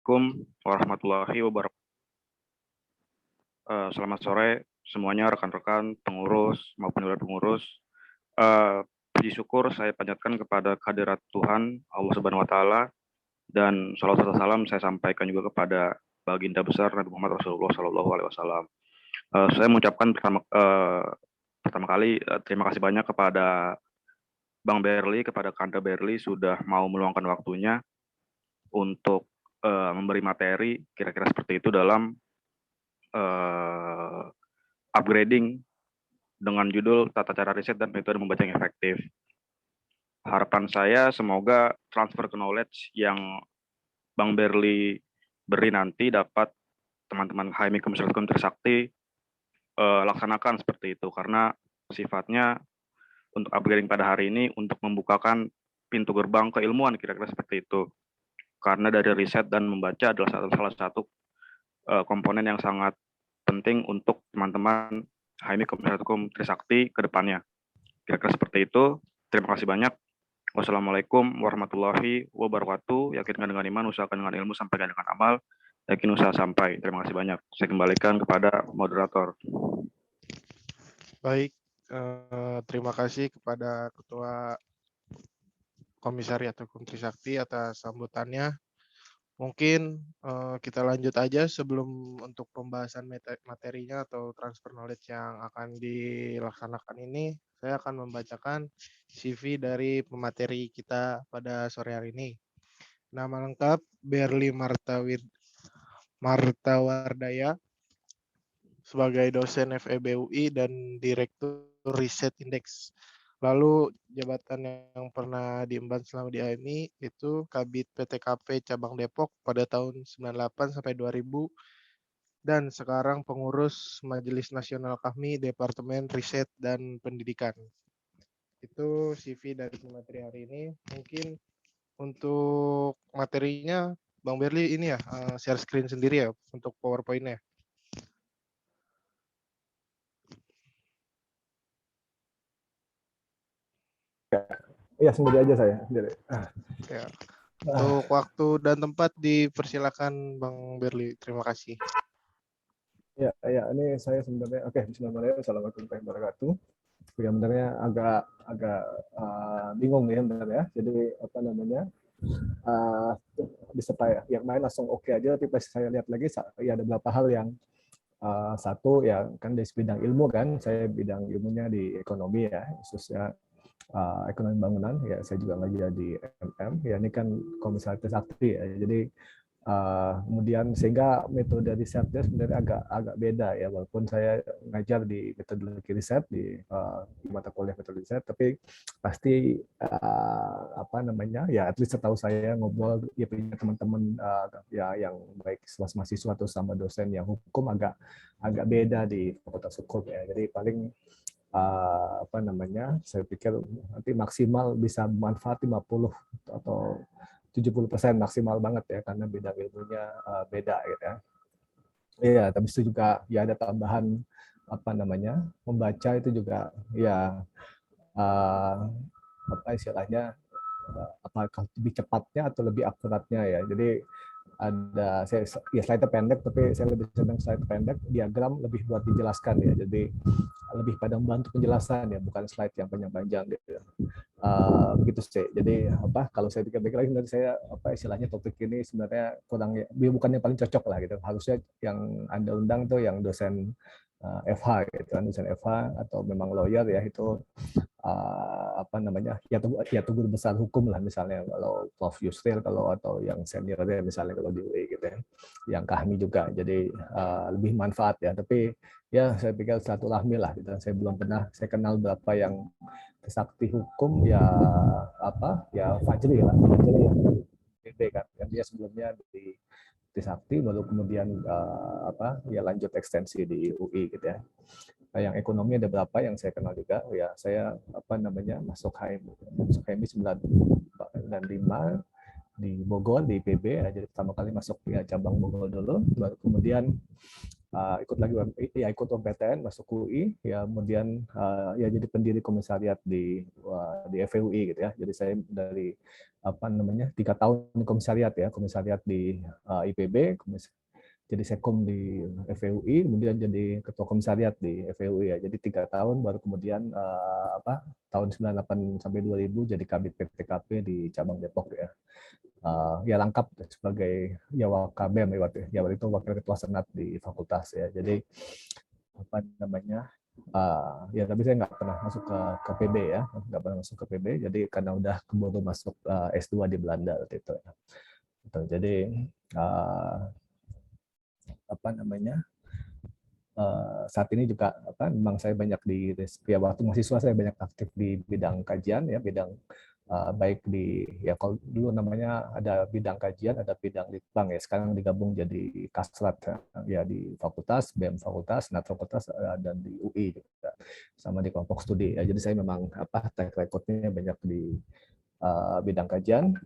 Assalamualaikum warahmatullahi wabarakatuh. Selamat sore semuanya rekan-rekan pengurus maupun dewan pengurus. Puji syukur saya panjatkan kepada kehadirat Tuhan Allah Subhanahu Wa Taala dan salawat serta salam saya sampaikan juga kepada baginda besar Nabi Muhammad Rasulullah Sallallahu Alaihi Wasallam. Saya mengucapkan pertama kali terima kasih banyak kepada Bang Berli, kepada Kanda Berli sudah mau meluangkan waktunya untuk memberi materi kira-kira seperti itu dalam upgrading dengan judul Tata Cara Riset dan Metode Membaca yang Efektif. Harapan saya semoga transfer knowledge yang Bang Berli beri nanti dapat teman-teman HMI Komisi Hukum Trisakti laksanakan seperti itu, karena sifatnya untuk upgrading pada hari ini untuk membukakan pintu gerbang keilmuan kira-kira seperti itu. Karena dari riset dan membaca adalah salah satu komponen yang sangat penting untuk teman-teman HMI Komisi Hukum Trisakti ke depannya. Kira-kira seperti itu. Terima kasih banyak. Wassalamualaikum warahmatullahi wabarakatuh. Yakinkan dengan iman, usahakan dengan ilmu, sampaikan dengan amal. Yakin usaha sampai. Terima kasih banyak. Saya kembalikan kepada moderator. Baik, terima kasih kepada Ketua Komisariat Hukum Trisakti atas sambutannya. Mungkin kita lanjut aja sebelum untuk pembahasan materinya atau transfer knowledge yang akan dilaksanakan ini. Saya akan membacakan CV dari pemateri kita pada sore hari ini. Nama lengkap Berli Martawardaya sebagai dosen FEB UI dan Direktur Riset Index. Lalu jabatan yang pernah diemban selama di AMI itu Kabid PTKP Cabang Depok pada tahun 98 sampai 2000 dan sekarang pengurus Majelis Nasional KAHMI Departemen Riset dan Pendidikan. Itu CV dari materi hari ini. Mungkin untuk materinya Bang Berli ini ya share screen sendiri ya untuk PowerPoint-nya. Iya, sendiri aja saya. Sendiri. Ya. Untuk waktu dan tempat dipersilakan Bang Berli. Terima kasih. Ya, ini saya sebenarnya bismillahirrahmanirrahim. Assalamualaikum warahmatullahi wabarakatuh. Ya, sebenarnya agak bingung ya sebenarnya. Jadi apa namanya? Bisa yang main langsung oke aja, tapi pas saya lihat lagi ya ada beberapa hal yang satu ya kan dari bidang ilmu kan, saya bidang ilmunya di ekonomi ya, khususnya ekonomi bangunan ya, saya juga ngajar di MM ya, ini kan Komisariat Trisakti ya, jadi kemudian sehingga metode risetnya sebenarnya agak beda ya, walaupun saya ngajar di metodologi riset di mata kuliah metode riset, tapi pasti apa namanya ya, at least setahu saya ngobrol ya punya teman-teman ya yang baik mahasiswa atau sama dosen yang hukum agak beda di fakultas hukum ya, jadi paling apa namanya, saya pikir nanti maksimal bisa manfaat 50 atau 70% maksimal banget ya, karena bidang ilmunya beda gitu ya. Iya, tapi itu juga ya ada tambahan apa namanya, membaca itu juga ya apa istilahnya, apakah lebih cepatnya atau lebih akuratnya ya. Jadi ada ya slide pendek, tapi saya lebih senang slide pendek, diagram lebih buat dijelaskan ya. Jadi lebih pada membantu penjelasan ya, bukan slide yang panjang-panjang gitu. Begitu sih. Jadi apa, kalau saya pikir-pikir lagi, menurut saya apa istilahnya, topik ini sebenarnya kurang ya, bukan yang paling cocok lah gitu. Harusnya yang Anda undang tuh yang dosen FH gitu kan, dosen FH atau memang lawyer ya, itu apa namanya ya guru besar hukum lah, misalnya kalau Prof Yusril, kalau atau yang seniornya misalnya kalau di UI gitu ya, yang KAHMI juga, jadi lebih manfaat ya. Tapi ya saya pikir silaturahmi lah gitu. Saya belum pernah, saya kenal berapa yang sakti hukum ya, apa ya, Fajri lah, Fajri yang PB kan, yang dia sebelumnya di Trisakti, baru kemudian apa ya lanjut ekstensi di UI gitu ya. Yang ekonomi ada berapa yang saya kenal juga ya, saya apa namanya masuk HMI 95 di Bogor di IPB ya, jadi pertama kali masuk ya cabang Bogor dulu, baru kemudian ikut lagi ikut UMPTN, masuk UI, ya kemudian ya jadi pendiri komisariat di FEUI gitu ya. Jadi saya dari 3 tahun komisariat di IPB, jadi sekom di FEUI, kemudian jadi ketua komisariat di FEUI ya. Jadi 3 tahun baru kemudian tahun 98 sampai 2000 jadi kabid PTKP di cabang Depok ya. Ya lengkap sebagai ya Wakabem ya waktu itu wakil ketua senat di fakultas ya. Jadi ya tapi saya nggak pernah masuk ke PB ya, nggak pernah masuk ke PB. Jadi karena udah keburu masuk S2 di Belanda waktu itu. Ya. Jadi saat ini juga memang saya banyak waktu mahasiswa saya banyak aktif di bidang kajian ya, bidang baik di ya kalau dulu namanya ada bidang kajian, ada bidang litbang ya, sekarang digabung jadi kasrat ya di fakultas, BEM fakultas, Senat fakultas dan di UI juga sama di kelompok studi ya. Jadi saya memang track recordnya banyak di bidang kajian,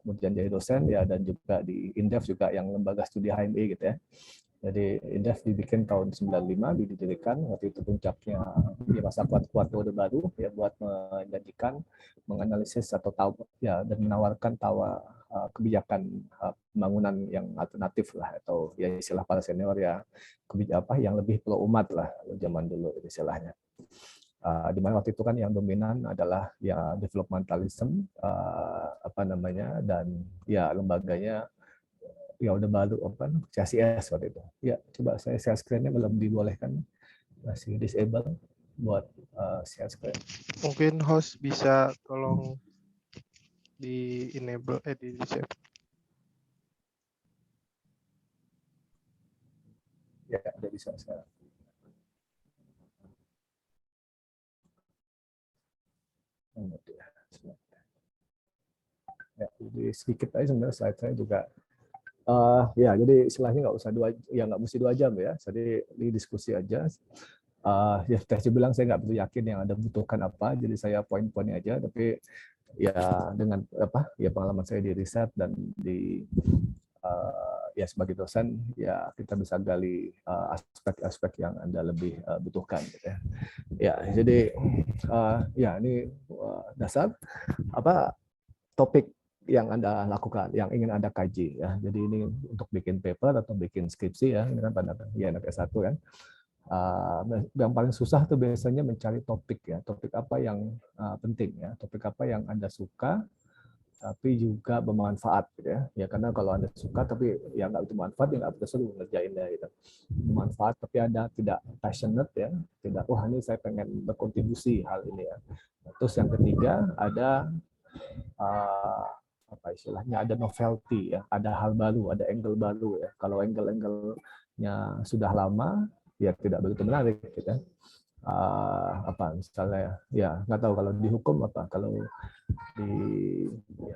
kemudian jadi dosen ya, dan juga di Indef juga yang lembaga studi HMI gitu ya. Jadi Indef dibikin tahun 95, didirikan waktu itu puncaknya di masa kuat-kuat Orde Baru ya, buat menjadikan, menganalisis atau tahu ya, dan menawarkan kebijakan pembangunan yang alternatif lah, atau ya istilah para senior ya kebijakan yang lebih pro umat lah zaman dulu istilahnya. Di mana waktu itu kan yang dominan adalah ya developmentalism dan ya lembaganya ya udah baru open CSIS waktu itu. Ya, coba saya share screen-nya, belum dibolehkan, masih disable buat share screen. Mungkin host bisa tolong di enable di disable. Ya, udah bisa sekarang. Ya, jadi sedikit aja sebenarnya slide saya juga. Ya, jadi istilahnya nggak mesti 2 jam ya. Jadi ini diskusi aja. Ya saya bilang saya nggak begitu yakin yang Anda butuhkan apa, jadi saya poin-poinnya aja. Tapi ya dengan ya pengalaman saya di riset dan di ya sebagai dosen ya kita bisa gali aspek-aspek yang Anda lebih butuhkan gitu ya. Ya, jadi ya ini dasar topik yang Anda lakukan, yang ingin Anda kaji ya. Jadi ini untuk bikin paper atau bikin skripsi ya, ini kan pada ya anak S1 kan. Yang paling susah tuh biasanya mencari topik ya, topik apa yang penting ya, topik apa yang Anda suka tapi juga bermanfaat gitu ya. Ya karena kalau Anda suka tapi ya nggak bermanfaat ya nggak perlu seru ngerjainnya gitu. Bermanfaat tapi Anda tidak passionate ya, tidak wah ini saya pengen berkontribusi hal ini ya. Terus yang ketiga ada istilahnya ada novelty ya, ada hal baru, ada angle baru ya. Kalau angle-nya sudah lama ya tidak begitu menarik gitu. Misalnya ya nggak tahu kalau di hukum kalau di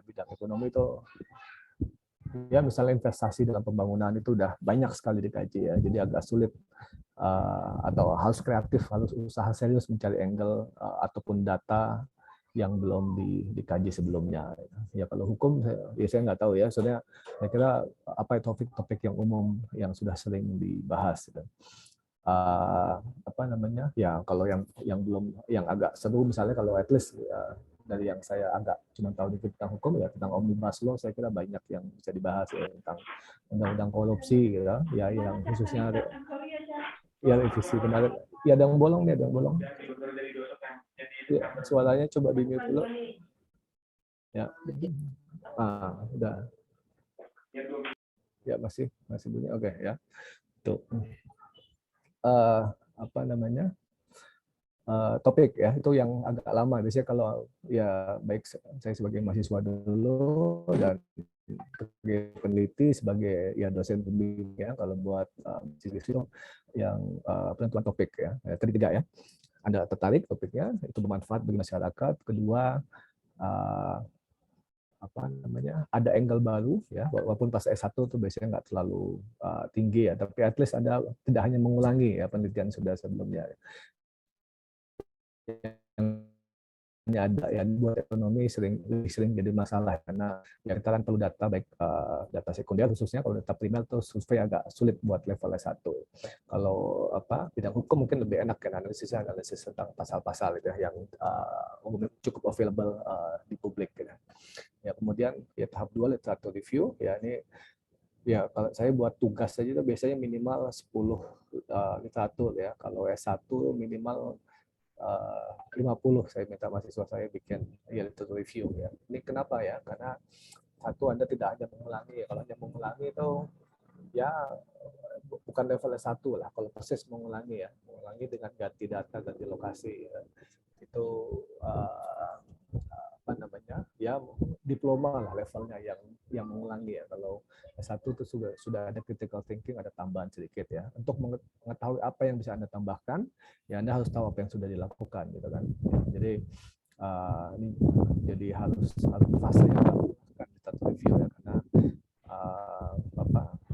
bidang ekonomi itu ya misalnya investasi dalam pembangunan itu udah banyak sekali dikaji ya, jadi agak sulit atau harus kreatif, harus usaha serius mencari angle ataupun data yang belum dikaji sebelumnya. Ya kalau hukum saya nggak tahu ya, soalnya saya kira topik-topik yang umum yang sudah sering dibahas. Gitu. Ya kalau yang belum, yang agak seru misalnya kalau at least dari yang saya agak cuma tahu dikit tentang hukum ya, tentang omnibus law saya kira banyak yang bisa dibahas ya, tentang undang-undang korupsi gitu ya, yang khususnya ya revisi benar ya, ada yang bolong nih, ada yang bolong. Ya, suaranya coba di mute dulu. Ya. Udah. Ya, masih bunyi. Oke, ya. Tuh. Topik ya, itu yang agak lama. Biasanya kalau ya baik saya sebagai mahasiswa dulu dan sebagai peneliti, sebagai ya dosen pembimbing ya, kalau buat skripsi yang penentuan topik ya. Tadi tidak ya. Anda tertarik topiknya, itu bermanfaat bagi masyarakat. Kedua, ada angle baru ya, walaupun pas S1 itu biasanya nggak terlalu tinggi ya, tapi at least Anda tidak hanya mengulangi ya penelitian sudah sebelumnya. Yang ada ya, buat ekonomi lebih sering jadi masalah karena ya kita kan perlu data, baik data sekunder khususnya. Kalau data primer tuh survei agak sulit buat level S1. Kalau bidang hukum mungkin lebih enak kan, analisis tentang pasal-pasal gitu ya, yang cukup available di publik gitu. Ya, kemudian ya tahap 2 literatur review ya, ini ya kalau saya buat tugas saja itu biasanya minimal 10 literatur ya. Kalau S1 minimal 50 saya minta mahasiswa saya bikin ya literatur review ya. Ini kenapa ya? Karena satu, Anda tidak hanya mengulangi ya. Kalau hanya mengulangi itu ya bukan level S1 lah. Kalau proses mengulangi ya, mengulangi dengan ganti data, ganti lokasi ya. Itu ya diploma lah levelnya yang mengulangi ya. Kalau S1 itu sudah ada critical thinking, ada tambahan sedikit ya. Untuk mengetahui apa yang bisa Anda tambahkan, ya Anda harus tahu apa yang sudah dilakukan gitu kan. Jadi ini jadi harus fasenya melakukan literatur review ya, karena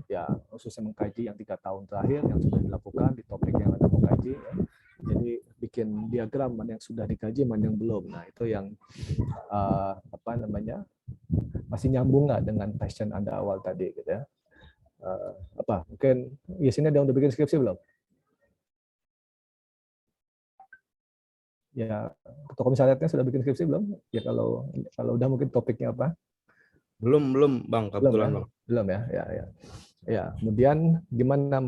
ya khususnya mengkaji yang 3 tahun terakhir yang sudah dilakukan di topik yang Anda mau kaji ya. Jadi bikin diagram mana yang sudah dikaji, mana yang belum. Nah, itu yang masih nyambung nggak dengan passion Anda awal tadi gitu ya. Mungkin ya sini ada yang udah bikin skripsi belum? Ya, Ketua Komisi Adatnya sudah bikin skripsi belum? Ya kalau udah mungkin topiknya apa? Belum Bang, kebetulan Bang. Belum ya. Ya, kemudian gimana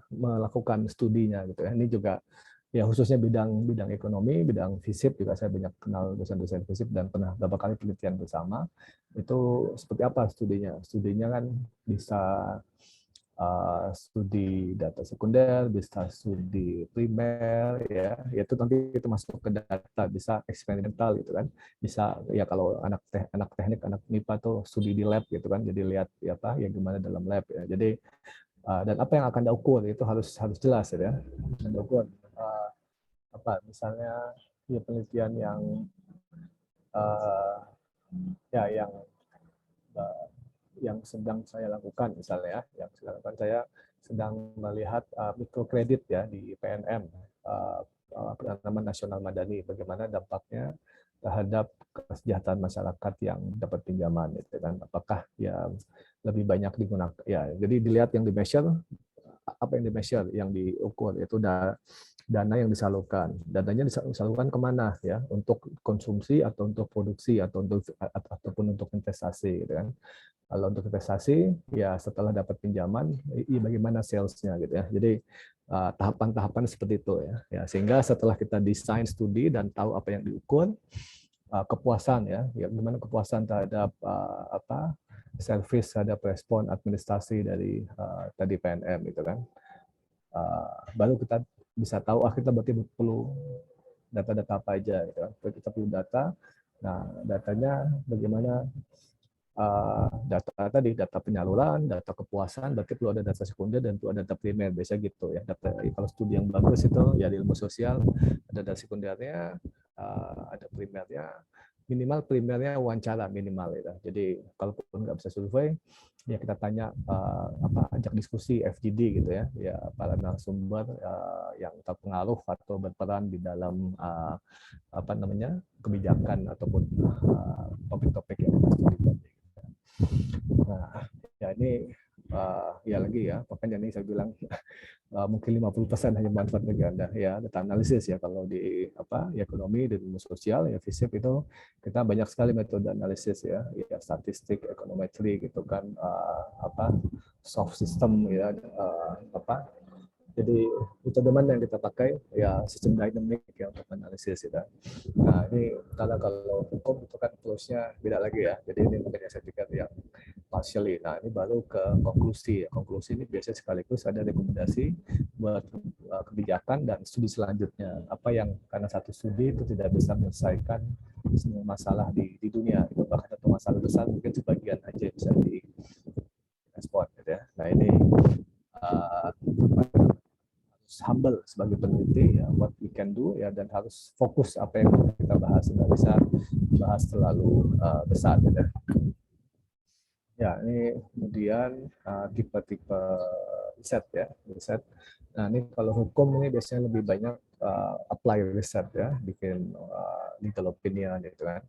melakukan studinya gitu ya. Ini juga ya khususnya bidang ekonomi, bidang FISIP juga saya banyak kenal dosen-dosen FISIP dan pernah beberapa kali penelitian bersama. Itu seperti apa studinya? Studinya kan bisa studi data sekunder, bisa studi primer ya, itu nanti itu masuk ke data, bisa eksperimental gitu kan, bisa ya kalau anak teknik, anak MIPA tuh studi di lab gitu kan, jadi lihat ya gimana dalam lab ya. Jadi dan apa yang akan diukur itu harus jelas ya. Anda ukur misalnya ya penelitian yang sedang saya lakukan misalnya ya, saya sedang melihat mikrokredit ya di PNM, Penanaman Nasional Madani, bagaimana dampaknya terhadap kesejahteraan masyarakat yang dapat pinjaman itu kan, apakah ya lebih banyak digunakan ya, jadi dilihat yang di measure, apa yang di measure, yang diukur itu dana yang disalurkan. Dananya disalurkan kemana ya? Untuk konsumsi atau untuk produksi atau ataupun untuk investasi gitu kan. Kalau untuk investasi ya setelah dapat pinjaman, bagaimana salesnya gitu ya. Jadi tahapan-tahapan seperti itu ya. Sehingga setelah kita desain studi dan tahu apa yang diukur, kepuasan ya, gimana kepuasan terhadap service, terhadap respon administrasi dari tadi PNM gitu kan. Baru kita bisa tahu kita berarti perlu data-data apa aja gitu kan. Kita perlu data. Nah, datanya bagaimana, data penyaluran, data kepuasan, berarti perlu ada data sekunder dan perlu ada data primer, biasa gitu ya. Kalau studi yang bagus itu ya di ilmu sosial ada data sekundernya, ada primernya, minimal primernya wawancara minimal gitu. Jadi kalaupun nggak bisa survei, ya kita tanya ajak diskusi FGD gitu ya, para narasumber yang terpengaruh atau berperan di dalam kebijakan ataupun topik-topik yang kita studi. Nah, ya ini ya lagi ya, makanya ini saya bilang mungkin 50% hanya manfaat bagi Anda ya, data analisis ya. Kalau di ekonomi, di ilmu sosial ya FISIP itu kita banyak sekali metode analisis ya, statistik, ekonometri gitu kan, soft system ya, jadi metode mana yang kita pakai ya, sistem dynamic ya untuk analisis gitu. Nah ini kalau hukum itu kan close-nya beda lagi ya, jadi ini makanya saya pikir yang partially. Nah ini baru ke konklusi. Konklusi ini biasanya sekaligus ada rekomendasi buat kebijakan dan studi selanjutnya. Apa yang karena satu studi itu tidak bisa menyelesaikan semua masalah di dunia. Itu bahkan satu masalah besar mungkin sebagian aja bisa direspon gitu ya. Nah ini humble sebagai peneliti ya, what we can do ya, dan harus fokus apa yang kita bahas, nggak bisa bahas terlalu besar gitu. Ya, ini kemudian tipe-tipe riset ya, riset. Nah, ini kalau hukum ini biasanya lebih banyak apply riset ya, bikin legal opinion gitu kan.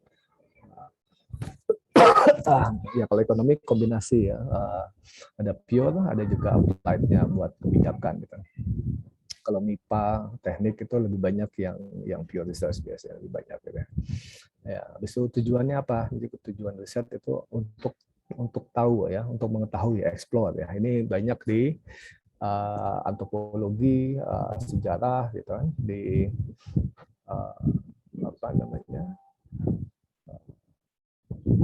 Ya kalau ekonomi kombinasi ya, ada pure, ada juga applied-nya buat kebijakan gitu. Kalau MIPA teknik itu lebih banyak yang pure research biasanya lebih banyak gitu ya. Ya, habis itu tujuannya apa? Jadi tujuan riset itu untuk tahu ya, untuk mengetahui, explore ya. Ini banyak di antropologi, sejarah gitu kan, di apa namanya,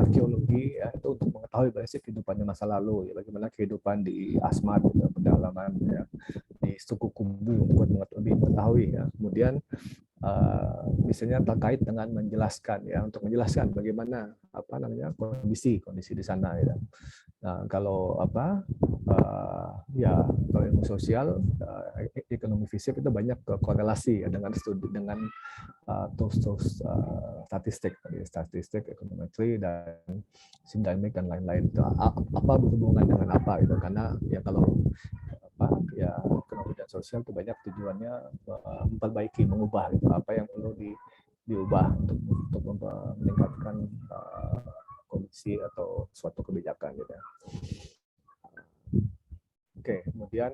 arkeologi ya, itu untuk mengetahui bagaimana kehidupannya masa lalu ya, bagaimana kehidupan di Asmat gitu, pedalaman ya, di suku Kubu buat lebih mengetahui ya. Kemudian misalnya terkait dengan menjelaskan ya, untuk menjelaskan bagaimana apa namanya kondisi di sana ya. Nah, kalau ya kalau ilmu sosial, ekonomi fisik itu banyak korelasi ya dengan studi, dengan tools statistik, ekonometri dan sindemik dan lain-lain. Itu apa berhubungan dengan apa itu, karena ya kalau ya ekonomi dan sosial itu banyak tujuannya memperbaiki, mengubah gitu, apa yang perlu diubah untuk meningkatkan kondisi atau suatu kebijakan gitu. Oke, kemudian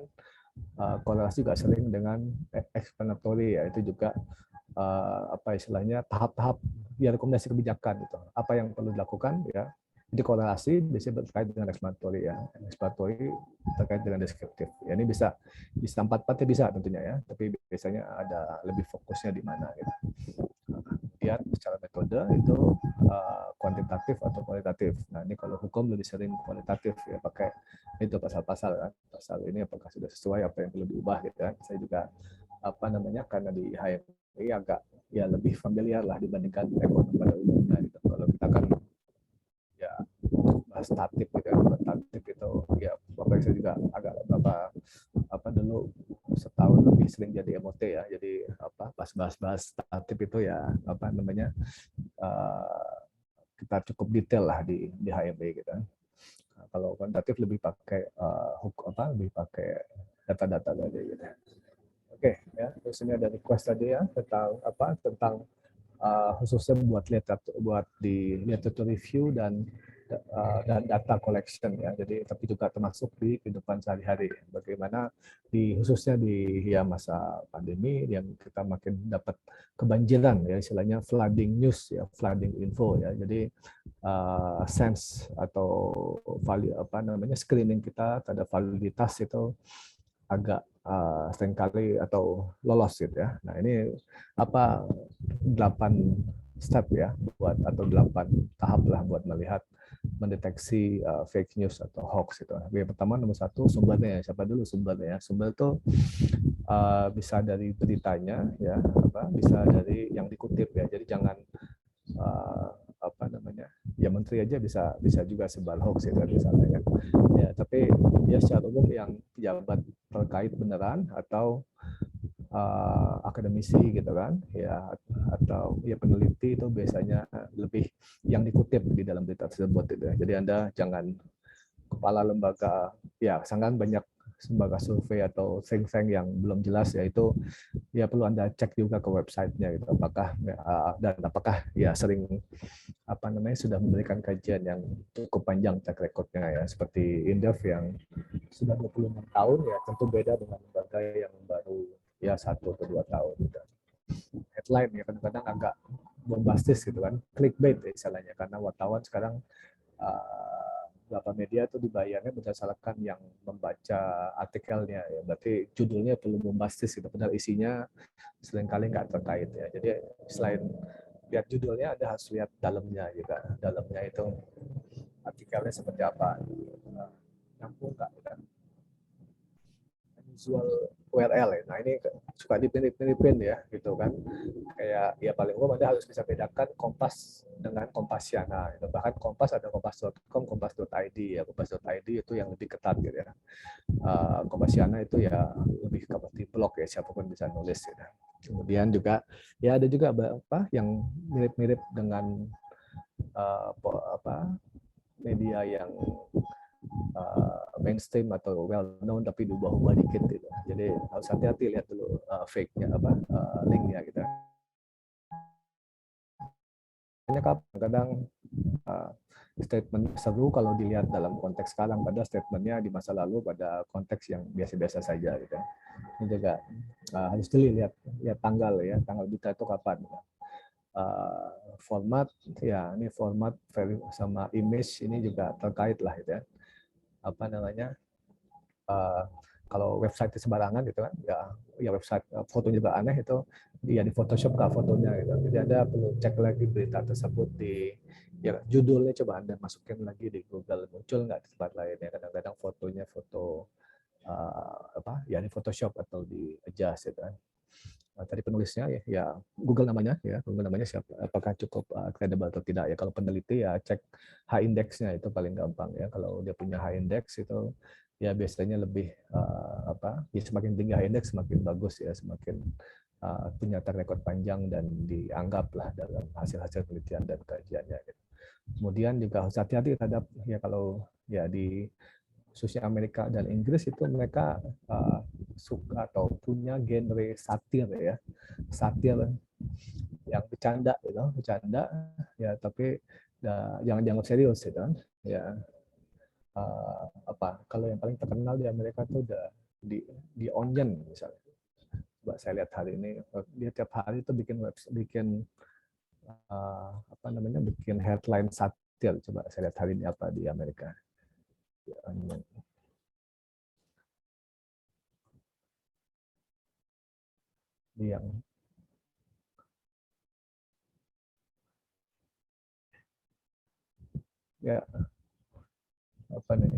korelasi juga sering dengan explanatory ya, itu juga apa istilahnya tahap-tahap rekomendasi kebijakan gitu. Apa yang perlu dilakukan ya. Jadi korelasi biasanya terkait dengan explanatory ya. Explanatory terkait dengan deskriptif. Ya, ini bisa empat-empatnya bisa tentunya ya, tapi biasanya ada lebih fokusnya di mana gitu. Kemudian secara metode itu kuantitatif atau kualitatif. Nah, ini kalau hukum lebih sering kualitatif ya, pakai itu pasal-pasal kan. Pasal ini apakah sudah sesuai apa yang perlu diubah gitu kan. Saya juga apa namanya, karena di HMI agak ya lebih familiar lah dibandingkan ekonomi pada umumnya gitu. Kalau kita kan ya bahas tatip gitu ya, tatip itu ya bapak saya juga agak apa dulu setahun lebih sering jadi MOT ya, jadi apa pas bahas tatip itu ya apa namanya kita cukup detail lah di HMI gitu. Nah, kalau kuantitatif lebih pakai lebih pakai data-data tadi gitu. Oke, ya terus ini ada request tadi ya tentang khususnya buat di literature review dan data collection ya. Jadi tapi juga termasuk di kehidupan sehari-hari. Bagaimana khususnya di ya masa pandemi yang kita makin dapat kebanjiran ya, istilahnya flooding news ya, flooding info ya. Jadi sense atau screening kita terhadap validitas itu agak seringkali atau lolos gitu ya. Nah, ini 8 step ya atau 8 tahap lah buat mendeteksi fake news atau hoax itu. Yang pertama nomor 1 sumbernya. Siapa dulu sumbernya? Sumber itu bisa dari beritanya ya, bisa dari yang dikutip ya. Jadi jangan ya menteri aja bisa juga sebar hoax itu misalnya kan. Ya, tapi ya secara umum yang pejabat terkait beneran atau akademisi gitu kan ya, atau ya peneliti itu biasanya lebih yang dikutip di dalam berita tersebut gitu ya. Jadi Anda jangan kepala lembaga ya, sangat banyak lembaga survei atau think tank yang belum jelas ya, itu ya perlu Anda cek juga ke websitenya gitu, apakah ya sering sudah memberikan kajian yang cukup panjang track record-nya ya, seperti Indef yang sudah 26 tahun ya, tentu beda dengan lembaga yang baru ya 1 atau 2 tahun gitu. Headline ya kadang-kadang agak bombastis gitu kan, clickbait istilahnya, karena wartawan sekarang beberapa media itu dibayarnya berdasarkan yang membaca artikelnya ya, berarti judulnya perlu bombastis gitu, padahal isinya seringkali nggak terkait ya. Jadi selain lihat judulnya, Anda harus lihat dalamnya juga. Dalamnya itu artikelnya seperti apa, nyambung nggak kan, visual URL ya. Nah, ini suka dipindah-pindah ya gitu kan, kayak ya paling umum Anda harus bisa bedakan Kompas dengan Kompasiana gitu. Bahkan Kompas ada kompas.com, kompas.id ya. Kompas.id itu yang lebih ketat gitu ya. Kompasiana itu ya lebih seperti blog ya, siapapun bisa nulis gitu. Kemudian juga ya ada juga yang mirip-mirip dengan media yang mainstream atau well known tapi diubah-ubah dikit gitu. Jadi harus hati-hati lihat dulu fake-nya apa linknya gitu. Kadang statement seru kalau dilihat dalam konteks sekarang, pada statementnya di masa lalu pada konteks yang biasa-biasa saja gitu. Ini juga harus dilihat tanggal ya, tanggal berita itu kapan. Format ya, ini format sama image ini juga terkait lah gitu ya. Apa namanya? Kalau website sembarangan gitu kan, ya website fotonya juga aneh itu, ya di Photoshop nggak fotonya gitu. Jadi Anda perlu cek lagi berita tersebut di ya judulnya, coba Anda masukin lagi di Google, muncul nggak di tempat lain ya. Kadang-kadang fotonya foto ya di Photoshop atau di adjust gitu kan. Tadi penulisnya ya Google namanya siapa, apakah cukup credible atau tidak ya. Kalau peneliti ya cek high index-nya, itu paling gampang ya. Kalau dia punya high index itu ya biasanya lebih ya semakin tinggi high index semakin bagus ya, semakin punya track record panjang dan dianggaplah dalam hasil-hasil penelitian dan kajiannya gitu. Kemudian juga harus hati-hati terhadap ya, kalau ya di khususnya Amerika dan Inggris itu mereka suka atau punya genre satir ya, satir yang bercanda gitu, bercanda ya, tapi jangan dianggap serius gitu kan ya. Kalau yang paling terkenal di Amerika itu udah di Onion misalnya. Coba saya lihat hari ini, dia tiap hari itu bikin bikin headline satir. Coba saya lihat hari ini apa di Amerika. Di Onion. Yang ya apa nih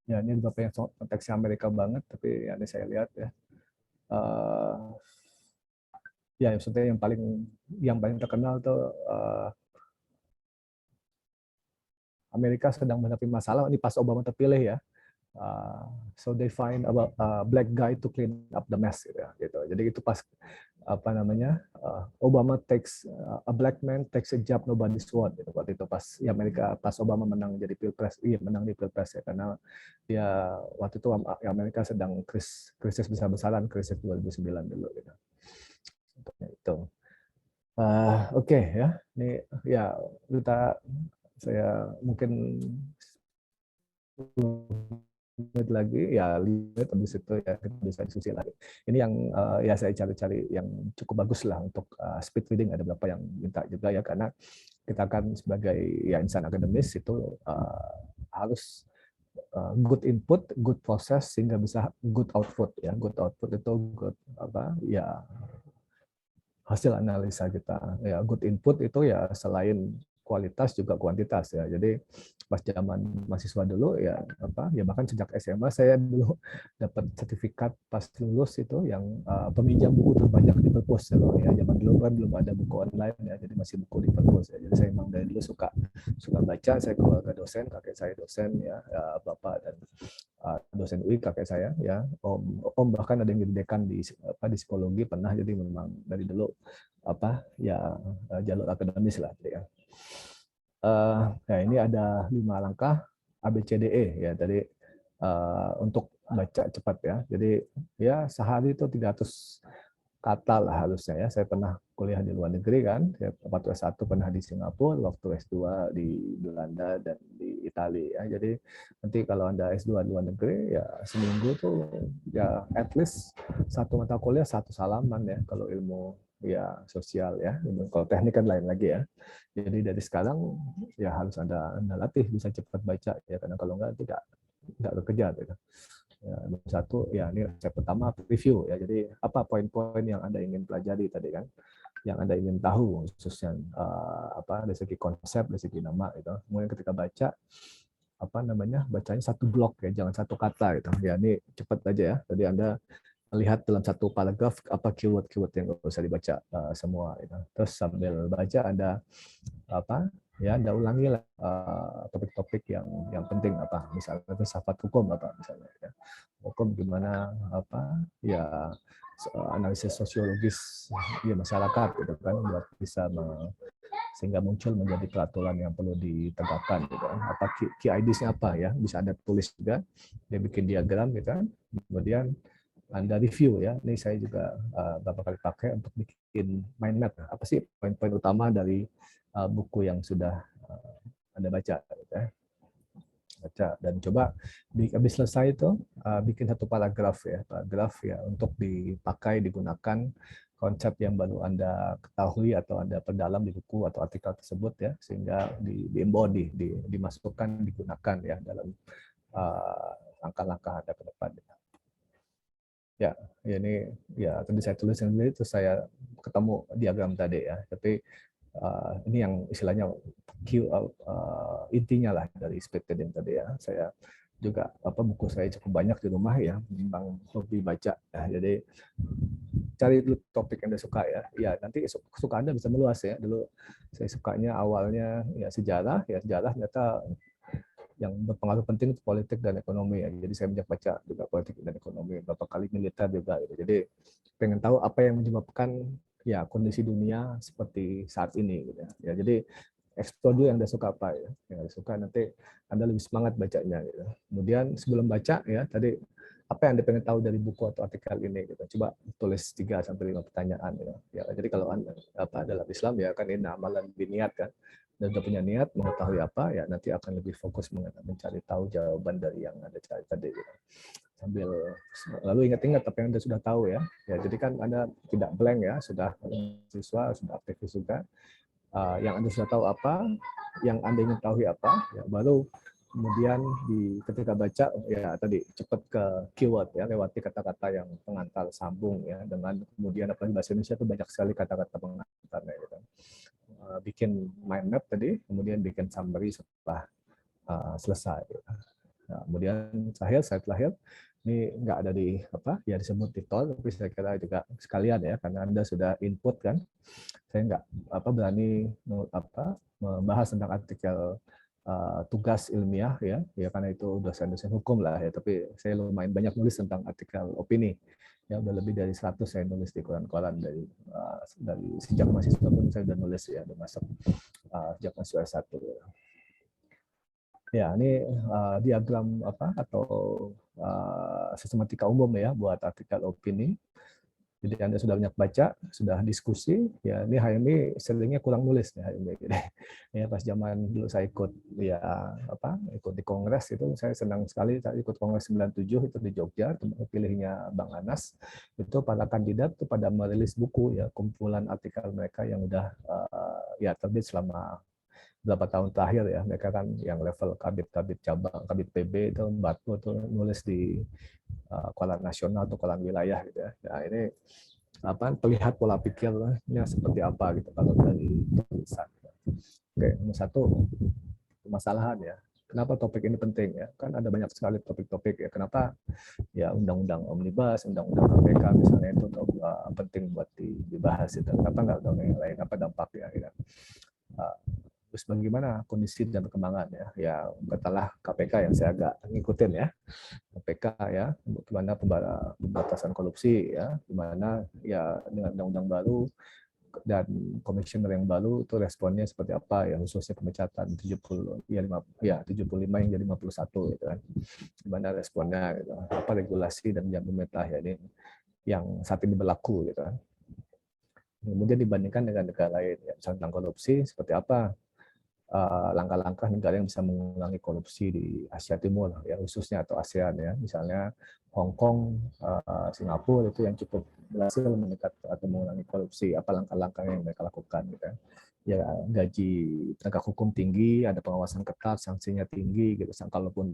ya ini beberapa yang konteksnya Amerika banget, tapi ya ini saya lihat ya ya maksudnya yang paling terkenal tuh Amerika sedang menghadapi masalah ini pas Obama terpilih ya. So they find a black guy to clean up the mess gitu. Jadi itu pas Obama takes a black man takes a job nobody's want gitu. Waktu itu pas ya Amerika, pas Obama menang jadi pilpres, menang di pilpres ya, karena ya waktu itu Amerika sedang krisis besar-besaran, krisis 2009 dulu gitu. Itu. Oke ya, ini ya saya mungkin menit lagi ya, 5 menit habis itu ya kita bisa diskusi lagi. Ini yang ya saya cari-cari yang cukup bagus lah untuk speed reading. Ada beberapa yang minta juga ya, karena kita kan sebagai ya insan akademis itu harus good input, good process sehingga bisa good output ya. Good output itu good hasil analisa kita ya. Good input itu ya selain kualitas juga kuantitas ya. Jadi pas zaman mahasiswa dulu ya bahkan sejak SMA saya dulu dapat sertifikat pas lulus itu yang peminjam buku terbanyak di perpus ya. Zaman dulu kan belum ada buku online ya, jadi masih buku di perpus ya. Jadi saya memang dari dulu suka baca. Saya keluarga dosen, kakek saya dosen ya, bapak dan dosen UI kakek saya ya, om bahkan ada yang jadi dekan di psikologi pernah. Jadi memang dari dulu jalur akademis lah ya. Ini ada 5 langkah ABCDE ya. Jadi untuk baca cepat ya. Jadi ya sehari itu 300 kata lah harusnya ya. Saya pernah kuliah di luar negeri kan. Saya waktu S1 pernah di Singapura, waktu S2 di Belanda dan di Italia ya. Jadi nanti kalau Anda S2 di luar negeri ya seminggu tuh ya at least 1 mata kuliah 1 halaman ya, kalau ilmu ya sosial ya. Kalau teknik kan lain lagi ya. Jadi dari sekarang ya harus Anda latih bisa cepat baca ya, karena kalau enggak tidak kekejar gitu. Ya, satu ya, ini resep pertama review ya. Jadi apa poin-poin yang Anda ingin pelajari tadi kan, yang Anda ingin tahu khususnya dari segi konsep, dari segi nama gitu. Kemudian ketika baca bacanya 1 blok ya, jangan 1 kata gitu ya. Ini cepat aja ya. Jadi Anda lihat dalam 1 paragraf apa keyword yang bisa dibaca semua gitu. Terus sambil baca Anda Anda ulangi lah topik-topik yang penting misalnya filsafat hukum misalnya ya. Hukum gimana analisis sosiologis di masyarakat gitu kan, buat bisa sehingga muncul menjadi peraturan yang perlu ditegakkan gitu kan. Apa key ideas-nya apa ya, bisa Anda tulis juga, dia bikin diagram gitu kan, kemudian Anda review ya. Ini saya juga beberapa kali pakai untuk bikin mind map. Apa sih poin-poin utama dari buku yang sudah Anda baca gitu ya. Baca dan coba habis selesai itu bikin satu paragraf ya untuk dipakai, digunakan konsep yang baru Anda ketahui atau Anda perdalam di buku atau artikel tersebut ya, sehingga di-embody, dimasukkan, digunakan ya dalam langkah-langkah Anda ke depan. Ya, ini ya tadi saya tulis sendiri, terus saya ketemu diagram tadi ya. Tapi ini yang istilahnya intinya lah dari speed reading tadi ya. Saya juga buku saya cukup banyak di rumah ya, memang hobi baca. Ya, jadi cari dulu topik yang Anda suka ya. Ya nanti kesukaan Anda bisa meluas ya. Dulu saya sukanya awalnya ya sejarah ternyata yang berpengaruh penting itu politik dan ekonomi ya. Jadi saya banyak baca juga politik dan ekonomi, beberapa kali militer juga gitu. Jadi pengen tahu apa yang menyebabkan ya kondisi dunia seperti saat ini gitu ya. Ya jadi explore dulu yang Anda suka apa ya. Yang Anda suka nanti Anda lebih semangat bacanya gitu. Kemudian sebelum baca ya tadi apa yang Anda pengen tahu dari buku atau artikel ini gitu. Coba tulis 3 sampai 5 pertanyaan gitu. Ya jadi kalau Anda dalam Islam ya kan ini amalan biniat kan. Dan sudah punya niat mengetahui apa ya nanti akan lebih fokus mencari tahu jawaban dari yang Anda cari tadi gitu. Sambil lalu ingat-ingat apa yang Anda sudah tahu ya. Ya jadi kan Anda tidak blank ya, sudah siswa, sudah aktivis juga. Yang Anda sudah tahu apa, yang Anda ingin tahu apa, ya baru kemudian ketika baca ya tadi cepat ke keyword ya, lewati kata-kata yang pengantar sambung ya, dengan kemudian apalagi bahasa Indonesia itu banyak sekali kata-kata pengantarnya gitu. Bikin mind map tadi, kemudian bikin summary setelah selesai. Nah, kemudian slide terakhir ini nggak ada disebut titel, tapi saya kira juga sekalian ya karena Anda sudah input kan. Saya nggak berani membahas tentang artikel tugas ilmiah ya karena itu dosen-dosen hukum lah ya, tapi saya lumayan banyak nulis tentang artikel opini. Ya udah lebih dari 100 saya nulis di koran-koran dari sejak mahasiswa pun saya udah nulis ya, udah masuk sejak mahasiswa S1. Ya, ini diagram atau sistematika umum ya buat artikel opini. Jadi Anda sudah banyak baca, sudah diskusi, ya ini HMI seringnya kurang nulis ya HMI. Ya pas zaman dulu saya ikut ikut di kongres itu saya senang sekali ikut kongres 97 itu di Jogja, pilihnya Bang Anas. Itu para kandidat itu pada merilis buku ya, kumpulan artikel mereka yang udah ya terbit selama beberapa tahun terakhir ya. Mereka kan yang level kabit cabang, kabit PB itu Batu itu nulis di koran nasional atau koran wilayah gitu ya. Nah, ini terlihat pola pikirnya seperti apa gitu kalau dari tulisan. Oke, nomor 1 permasalahan ya. Kenapa topik ini penting ya? Kan ada banyak sekali topik-topik ya. Kenapa ya undang-undang omnibus, undang-undang KPK misalnya itu penting buat dibahas itu. Kenapa nggak undang yang lain? Apa dampaknya? Gitu. Terus bagaimana kondisi dan perkembangan ya katalah KPK yang saya agak ngikutin ya, KPK ya, bagaimana pembatasan korupsi ya, gimana ya dengan undang-undang baru dan komisioner yang baru itu responnya seperti apa ya, khususnya pemecatan 75 yang jadi 51 gitu kan, gimana responnya gitu, apa regulasi dan jam pemerintah ya ini yang saat ini berlaku gitu kan. Kemudian dibandingkan dengan negara lain ya, tentang korupsi seperti apa langkah-langkah negara yang bisa mengurangi korupsi di Asia Timur ya khususnya atau ASEAN ya, misalnya Hong Kong, Singapura itu yang cukup berhasil meningkat atau mengurangi korupsi, apa langkah-langkah yang mereka lakukan gitu ya, gaji penegak hukum tinggi, ada pengawasan ketat, sanksinya tinggi gitu, kalaupun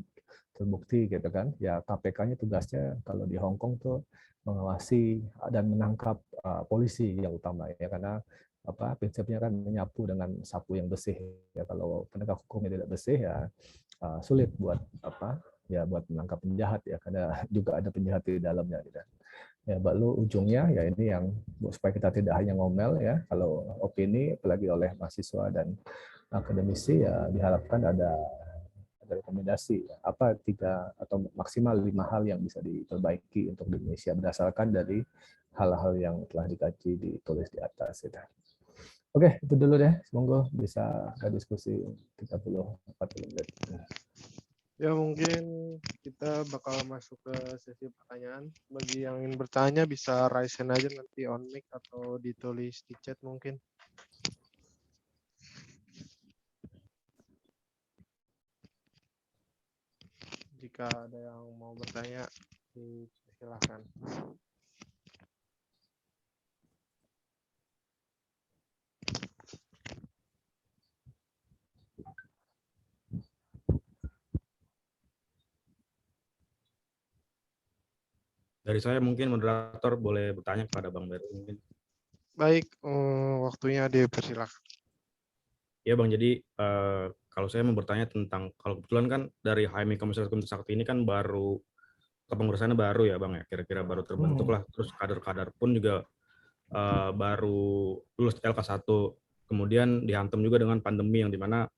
terbukti gitu kan ya, KPK-nya tugasnya kalau di Hong Kong tuh mengawasi dan menangkap polisi yang utama ya, karena prinsipnya kan menyapu dengan sapu yang bersih ya, kalau penegak hukumnya tidak bersih ya sulit buat buat menangkap penjahat ya, karena juga ada penjahat di dalamnya gitu ya. Lalu ujungnya ya ini yang supaya kita tidak hanya ngomel ya, kalau opini apalagi oleh mahasiswa dan akademisi ya diharapkan ada ada rekomendasi ya, apa 3 atau maksimal 5 hal yang bisa diperbaiki untuk di Indonesia berdasarkan dari hal-hal yang telah dikaji ditulis di atas gitu. Oke, itu dulu deh. Semoga bisa ke diskusi 30-40 menit. Ya mungkin kita bakal masuk ke sesi pertanyaan. Bagi yang ingin bertanya bisa raise hand aja nanti on mic atau ditulis di chat mungkin. Jika ada yang mau bertanya, silahkan. Dari saya mungkin moderator boleh bertanya kepada Bang Beru mungkin. Baik, waktunya dipersilakan. Ya Bang, jadi kalau saya mau bertanya tentang, kalau kebetulan kan dari HMI Komisaris Hukum Trisakti ini kan baru, kepengurusannya baru ya Bang ya, kira-kira baru terbentuk lah, terus kader-kader pun juga baru lulus LK1, kemudian dihantam juga dengan pandemi yang dimana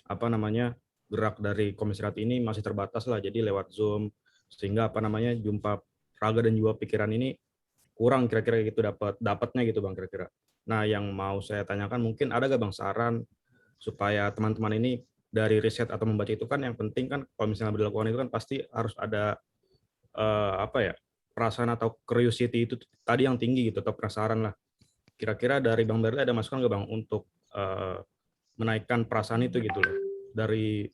apa namanya gerak dari komisariat ini masih terbatas lah, jadi lewat Zoom, sehingga apa namanya jumpa raga dan jiwa pikiran ini kurang kira-kira gitu dapatnya gitu Bang kira-kira. Nah yang mau saya tanyakan mungkin ada gak Bang saran supaya teman-teman ini dari riset atau membaca itu kan yang penting kan kalau misalnya dilakukan itu kan pasti harus ada apa ya, perasaan atau curiosity itu tadi yang tinggi gitu, atau penasaran lah. Kira-kira dari Bang Berli ada masukan nggak Bang untuk menaikkan perasaan itu gitu loh, dari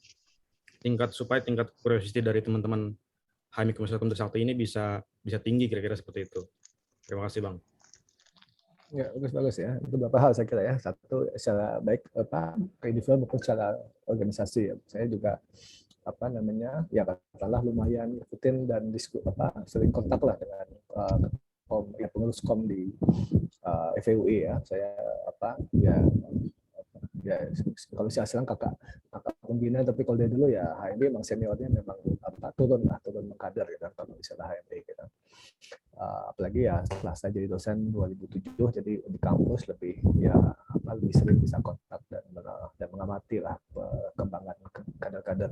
supaya tingkat curiosity dari teman-teman HMI Komisaris Hukum Trisakti ini bisa tinggi kira-kira seperti itu. Terima kasih Bang. Ya, bagus ya. Itu beberapa hal saya kira ya. Satu, secara baik individual maupun secara organisasi ya. Saya juga ya katakanlah lumayan ikutin dan sering kontak lah dengan pengurus kom di FEUI ya. Saya kalau saya bilang kakak pembina, tapi kalau dari dulu ya HMI memang seniornya memang turun mengkader gitu kalau misalnya HMI gitu. Apalagi ya setelah saya jadi dosen 2007, jadi di kampus lebih sering bisa kontak dan mengamati lah perkembangan kader-kader.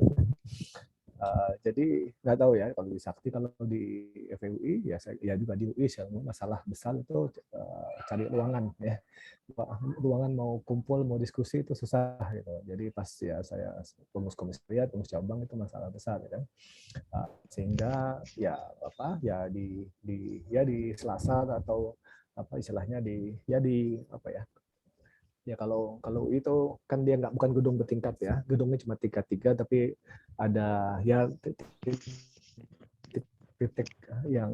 Jadi nggak tahu ya kalau di Sakti, kalau di FEUI ya juga di UI masalah besar itu cari ruangan ya. Ruangan mau kumpul mau diskusi itu susah gitu. Jadi pas ya saya pengurus komisariat, pengurus cabang itu masalah besar ya. Sehingga di Selasa atau istilahnya kalau itu kan dia bukan gedung bertingkat ya, gedungnya cuma tingkat 3 tapi ada ya titik yang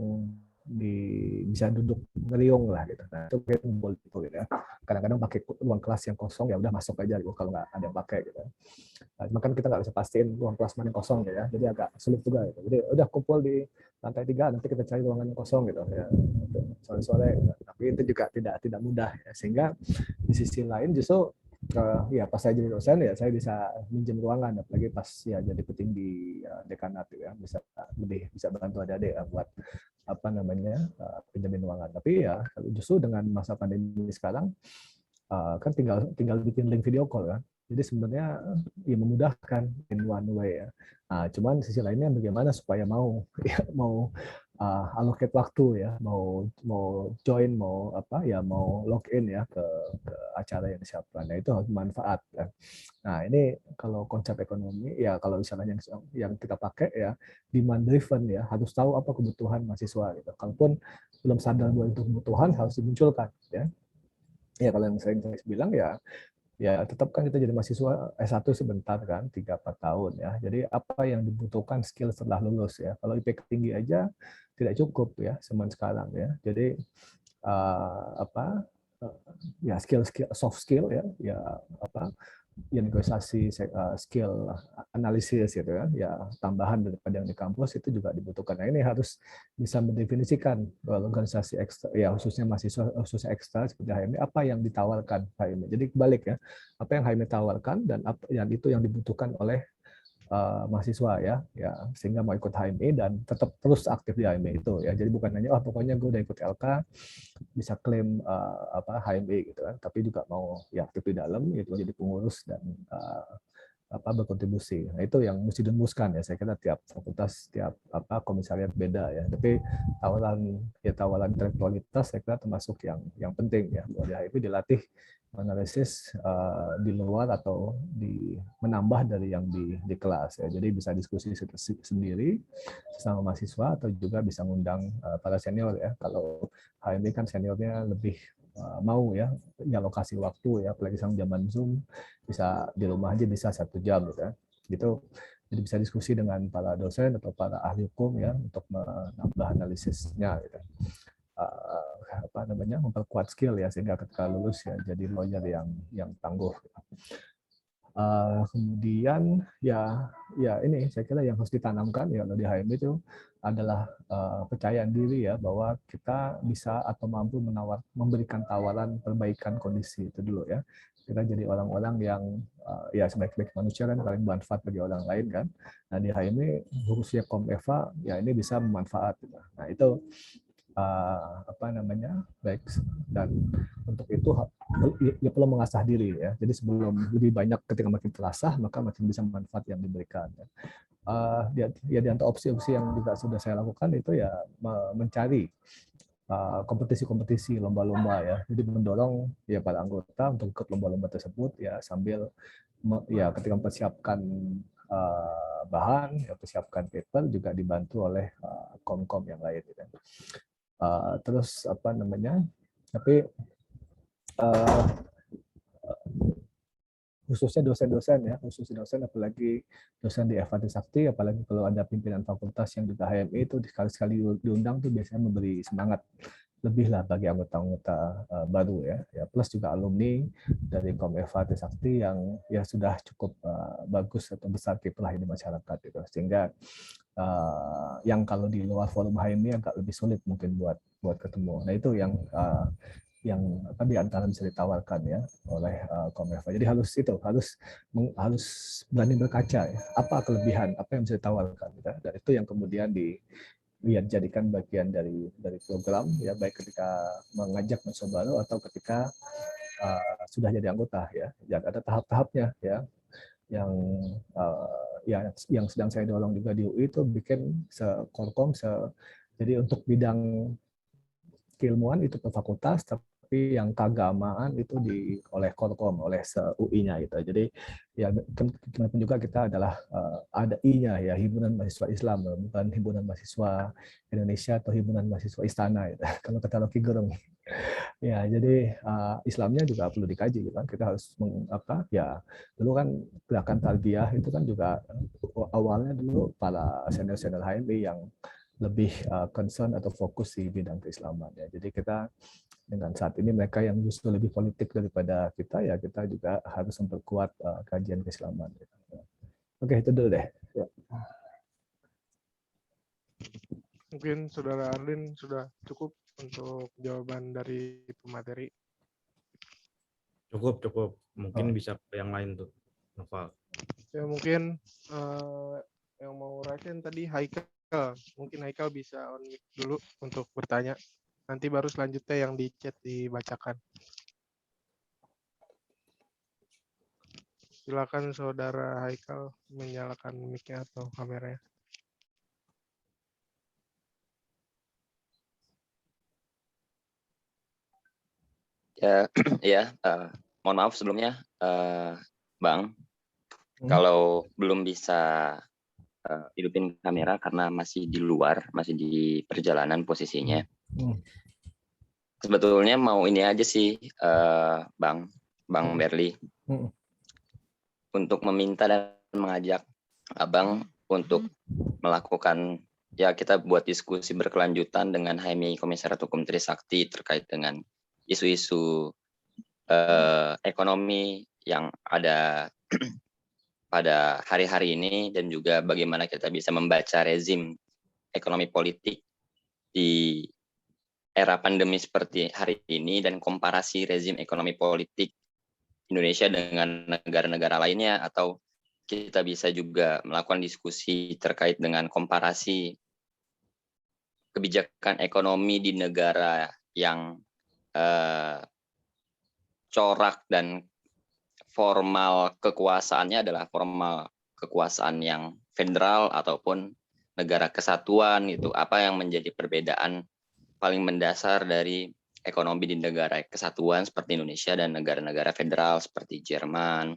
bisa duduk ngeliung lah gitu. Nah itu kayak kumpul gitu ya. Kadang-kadang pakai ruang kelas yang kosong ya udah masuk aja gitu kalau nggak ada yang pakai gitu. Makan kita nggak bisa pastiin ruang kelas mana yang kosong ya, jadi agak sulit juga gitu. Jadi udah kumpul di lantai 3, nanti kita cari ruangan yang kosong gitu ya, sore-sore. Tapi itu juga tidak mudah ya. Sehingga di sisi lain justru ya pas saya jadi dosen ya saya bisa minjem ruangan, apalagi pas ya jadi petinggi dekanat ya, bisa bantu adik-adik ya, buat pinjamin ruangan. Tapi ya justru dengan masa pandemi sekarang kan tinggal bikin link video call kan. Jadi sebenarnya ya memudahkan in one way ya. Nah, cuman sisi lainnya bagaimana supaya mau allocate waktu ya, mau join, mau login ya ke acara yang disiapkan. Nah, itu harus bermanfaat ya. Nah, ini kalau konsep ekonomi ya, kalau misalnya yang kita pakai ya demand driven ya, harus tahu apa kebutuhan mahasiswa gitu. Kalaupun belum sadar bahwa itu kebutuhan harus dimunculkan ya. Ya kalau yang sering saya bilang ya tetap kan kita jadi mahasiswa S1 sebentar kan, 3-4 tahun ya. Jadi apa yang dibutuhkan skill setelah lulus ya. Kalau IPK tinggi aja tidak cukup ya zaman sekarang ya. Jadi skill soft skill ya negosiasi, skill analisis gitu kan ya, tambahan daripada yang di kampus itu juga dibutuhkan. Nah ini harus bisa mendefinisikan organisasi ekstra ya, khususnya mahasiswa khususnya ekstra seperti HMI, apa yang ditawarkan HMI. Jadi kebalik ya, apa yang HMI tawarkan dan apa yang itu yang dibutuhkan oleh mahasiswa ya, sehingga mau ikut HMI dan tetap terus aktif di HMI itu ya. Jadi bukan hanya pokoknya gue udah ikut LK bisa klaim HMI gitu kan, tapi juga mau ya aktif di dalam gitu, jadi pengurus dan berkontribusi. Nah, itu yang mesti dirumuskan ya. Saya kira tiap fakultas, tiap komisariat beda ya. Tapi tawaran intelektualitas saya kira termasuk yang penting ya. Bahwa di HIP dilatih analisis di luar atau menambah dari yang di kelas ya. Jadi bisa diskusi sendiri sama mahasiswa atau juga bisa ngundang para senior ya. Kalau HMI kan seniornya lebih mau ya lokasi waktu ya, apalagi sama zaman Zoom, bisa di rumah aja bisa 1 jam gitu ya. Gitu. Jadi bisa diskusi dengan para dosen atau para ahli hukum ya untuk menambah analisisnya gitu. Memperkuat skill ya sehingga ketika lulus ya jadi lawyer yang tangguh. Kemudian ya ini saya kira yang harus ditanamkan ya di HMI itu adalah kepercayaan diri ya bahwa kita bisa atau mampu memberikan tawaran perbaikan kondisi itu dulu ya. Kita jadi orang-orang yang ya sebaik-baik manusia kan paling bermanfaat bagi orang lain kan. Nah di HMI khususnya Komeva ya ini bisa bermanfaat. Nah itu baik, dan untuk itu ya perlu mengasah diri ya. Jadi sebelum lebih banyak ketika makin terasah maka makin bisa manfaat yang diberikan. Di antara opsi-opsi yang juga sudah saya lakukan itu ya mencari kompetisi-kompetisi lomba-lomba ya. Jadi mendorong ya para anggota untuk ikut lomba-lomba tersebut ya sambil ya ketika mempersiapkan bahan, ya persiapkan paper juga dibantu oleh kom-kom yang lain. Gitu. Terus tapi khususnya dosen apalagi dosen di FH Trisakti, apalagi kalau ada pimpinan fakultas yang juga HMI itu sekali-sekali diundang tuh biasanya memberi semangat lebih lah bagi anggota-anggota baru ya plus juga alumni dari FH Trisakti yang ya sudah cukup bagus atau besar kiprah di masyarakat gitu, sehingga yang kalau di luar forum HMI agak lebih sulit mungkin buat ketemu. Nah itu yang di antara bisa ditawarkan ya oleh Komeva. Jadi harus berani berkaca ya. Apa kelebihan, apa yang bisa ditawarkan ya. Dan itu yang kemudian dijadikan bagian dari program ya, baik ketika mengajak mahasiswa baru atau ketika sudah jadi anggota ya. Ada tahap-tahapnya ya. Yang sedang saya dorong juga di UI itu bikin korkom jadi untuk bidang keilmuan itu per fakultas, tapi yang keagamaan itu oleh korkom, oleh UI-nya gitu. Jadi ya kenapa juga kita adalah ada I-nya ya, himpunan mahasiswa Islam, bukan himpunan mahasiswa Indonesia atau himpunan mahasiswa Istana gitu. Kalau kata Rocky Gerung. Ya, jadi Islamnya juga perlu dikaji kan. Kita harus dulu kan gerakan tarbiyah itu kan juga awalnya dulu para senior-senior HMI yang lebih concern atau fokus di bidang keislaman ya. Jadi kita dengan saat ini mereka yang justru lebih politik daripada kita ya, kita juga harus memperkuat kajian keislaman. Oke, itu dulu deh. Ya. Mungkin Saudara Arlin sudah cukup untuk jawaban dari pemateri. Cukup. Mungkin bisa yang lain tuh, Noval. Ya mungkin yang mau rasain tadi Haikal. Mungkin Haikal bisa on mic dulu untuk bertanya. Nanti baru selanjutnya yang di chat dibacakan. Silakan Saudara Haikal menyalakan mic-nya atau kameranya. Mohon maaf sebelumnya, Bang, kalau belum bisa hidupin kamera karena masih di luar, masih di perjalanan posisinya. Sebetulnya mau ini aja sih, Bang Berli, untuk meminta dan mengajak Abang untuk melakukan, ya kita buat diskusi berkelanjutan dengan HMI Komisariat Hukum Trisakti terkait dengan isu-isu ekonomi yang ada pada hari-hari ini, dan juga bagaimana kita bisa membaca rezim ekonomi politik di era pandemi seperti hari ini dan komparasi rezim ekonomi politik Indonesia dengan negara-negara lainnya, atau kita bisa juga melakukan diskusi terkait dengan komparasi kebijakan ekonomi di negara yang corak dan formal kekuasaannya adalah formal kekuasaan yang federal ataupun negara kesatuan gitu. Apa yang menjadi perbedaan paling mendasar dari ekonomi di negara kesatuan seperti Indonesia dan negara-negara federal seperti Jerman,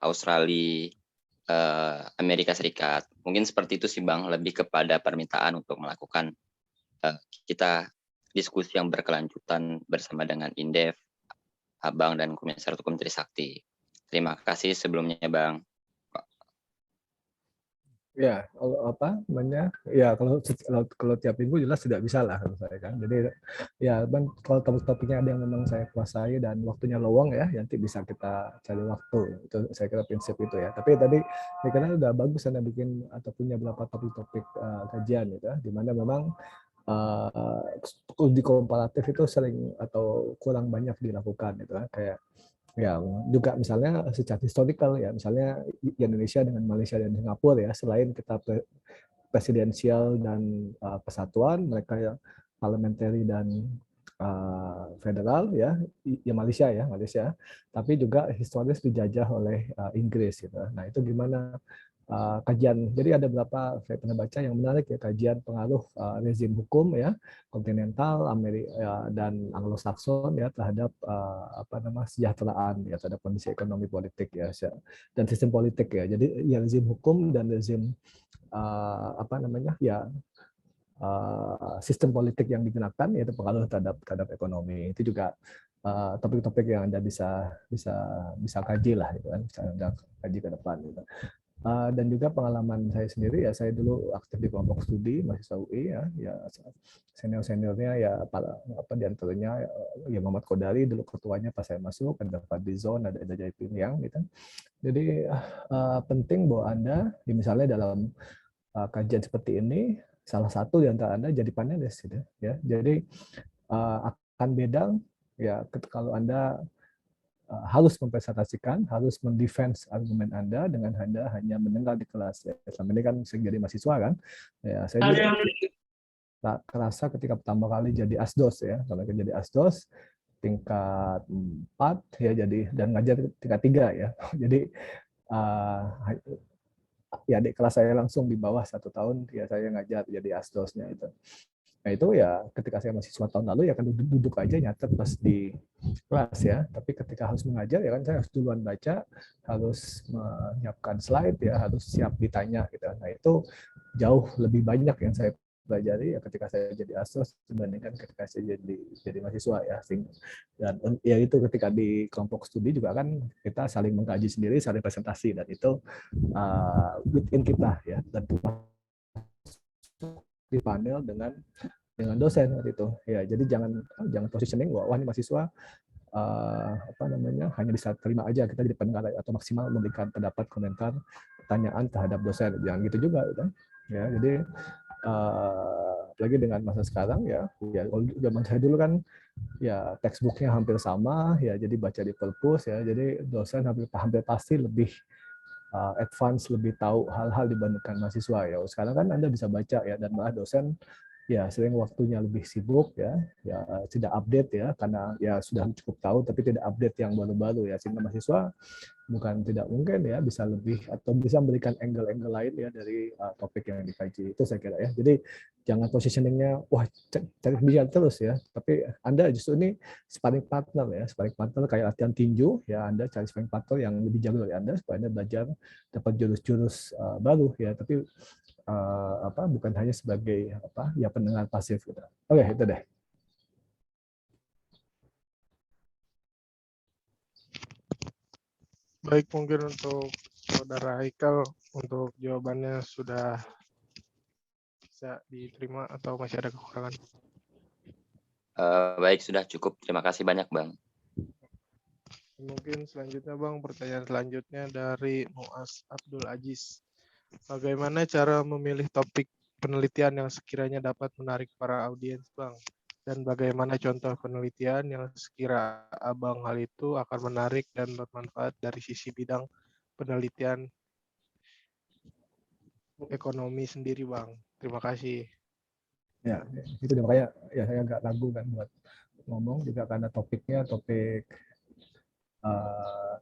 Australia, Amerika Serikat. Mungkin seperti itu sih Bang, lebih kepada permintaan untuk melakukan kita diskusi yang berkelanjutan bersama dengan Indef, Abang dan Komisaris Hukum Trisakti. Terima kasih sebelumnya Bang. Ya, kalau apa namanya? Ya, kalau tiap minggu jelas tidak bisa lah kalau saya kan. Jadi ya, Bang, kalau topik-topiknya ada yang memang saya kuasai dan waktunya lowong ya, nanti bisa kita cari waktu. Itu saya kira prinsip itu ya. Tapi tadi saya kira udah bagus Anda bikin atau punya beberapa topik-topik kajian gitu ya, di mana memang studi komparatif itu sering atau kurang banyak dilakukan gitu ya. Kayak ya juga misalnya secara historical ya, misalnya Indonesia dengan Malaysia dan Singapura ya, selain kita presidensial dan kesatuan, mereka yang parliamentary dan federal ya Malaysia, tapi juga historis dijajah oleh Inggris gitu. Nah itu gimana kajian, jadi ada beberapa saya pernah baca yang menarik ya, kajian pengaruh rezim hukum ya kontinental Amerika dan Anglo-Sakson ya terhadap kesejahteraan ya, terhadap kondisi ekonomi politik ya dan sistem politik ya. Jadi ya rezim hukum dan rezim sistem politik yang digunakan yaitu pengaruh terhadap ekonomi. Itu juga topik-topik yang Anda bisa kaji lah gitu kan, bisa Anda kaji ke depan gitu. Dan juga pengalaman saya sendiri ya, saya dulu aktif di kelompok studi mahasiswa UI ya seniornya ya di antaranya ya Muhammad Kodari dulu ketuanya pas saya masuk, ada Fadlizon, ada Jai Piliang gitu. Jadi penting bahwa Anda misalnya dalam kajian seperti ini salah satu di antara Anda jadi panelis gitu ya. Jadi akan beda ya kalau Anda harus mempresentasikan, harus mendefense argumen Anda dengan Anda hanya mendengar di kelas. Ya. Selama ini kan saya jadi mahasiswa kan, ya saya juga kerasa ketika pertama kali jadi asdos ya, kalau jadi asdos tingkat 4 ya jadi dan ngajar tingkat 3 ya. Jadi ya adik kelas saya langsung di bawah 1 tahun ya saya ngajar jadi asdosnya itu. Nah itu ya ketika saya mahasiswa tahun lalu ya kan duduk aja nyatet pas di kelas ya. Tapi ketika harus mengajar ya kan saya harus duluan baca, harus menyiapkan slide ya, harus siap ditanya gitu. Nah itu jauh lebih banyak yang saya pelajari ya ketika saya jadi asdos dibandingkan ketika saya jadi mahasiswa ya. Dan ya itu ketika di kelompok studi juga kan kita saling mengkaji sendiri, saling presentasi dan itu within kita ya, dan di panel dengan dosen waktu itu ya. Jadi jangan positioning wah ini mahasiswa hanya bisa terima aja kita jadi pendengar atau maksimal memberikan pendapat, komentar, pertanyaan terhadap dosen, jangan gitu juga gitu. Ya jadi lagi dengan masa sekarang ya zaman saya dulu kan ya textbooknya hampir sama ya, jadi baca di perpus ya, jadi dosen hampir pasti lebih advance, lebih tahu hal-hal dibandingkan mahasiswa ya. Sekarang kan Anda bisa baca ya, dan malah dosen ya sering waktunya lebih sibuk ya tidak update ya, karena ya sudah cukup tahu tapi tidak update yang baru-baru ya, sehingga mahasiswa bukan tidak mungkin ya bisa lebih atau bisa memberikan angle-angle lain ya dari topik yang dikaji. Itu saya kira ya. Jadi jangan positioningnya wah cari bisa terus ya, tapi Anda justru ini sparring partner ya, sparring partner kayak latihan tinju ya, Anda cari sparring partner yang lebih jago dari Anda supaya Anda belajar dapat jurus-jurus baru ya, tapi bukan hanya sebagai ya pendengar pasif gitu. Oke, itu deh. Baik, mungkin untuk Saudara Haikal untuk jawabannya sudah bisa diterima atau masih ada kekurangan? Baik, sudah cukup. Terima kasih banyak Bang. Mungkin selanjutnya Bang, pertanyaan selanjutnya dari Muaz Abdul Aziz. Bagaimana cara memilih topik penelitian yang sekiranya dapat menarik para audiens Bang? Dan bagaimana contoh penelitian yang sekira Abang hal itu akan menarik dan bermanfaat dari sisi bidang penelitian ekonomi sendiri Bang? Terima kasih. Ya, itu dia, makanya ya saya agak ragu kan buat ngomong juga karena topiknya topik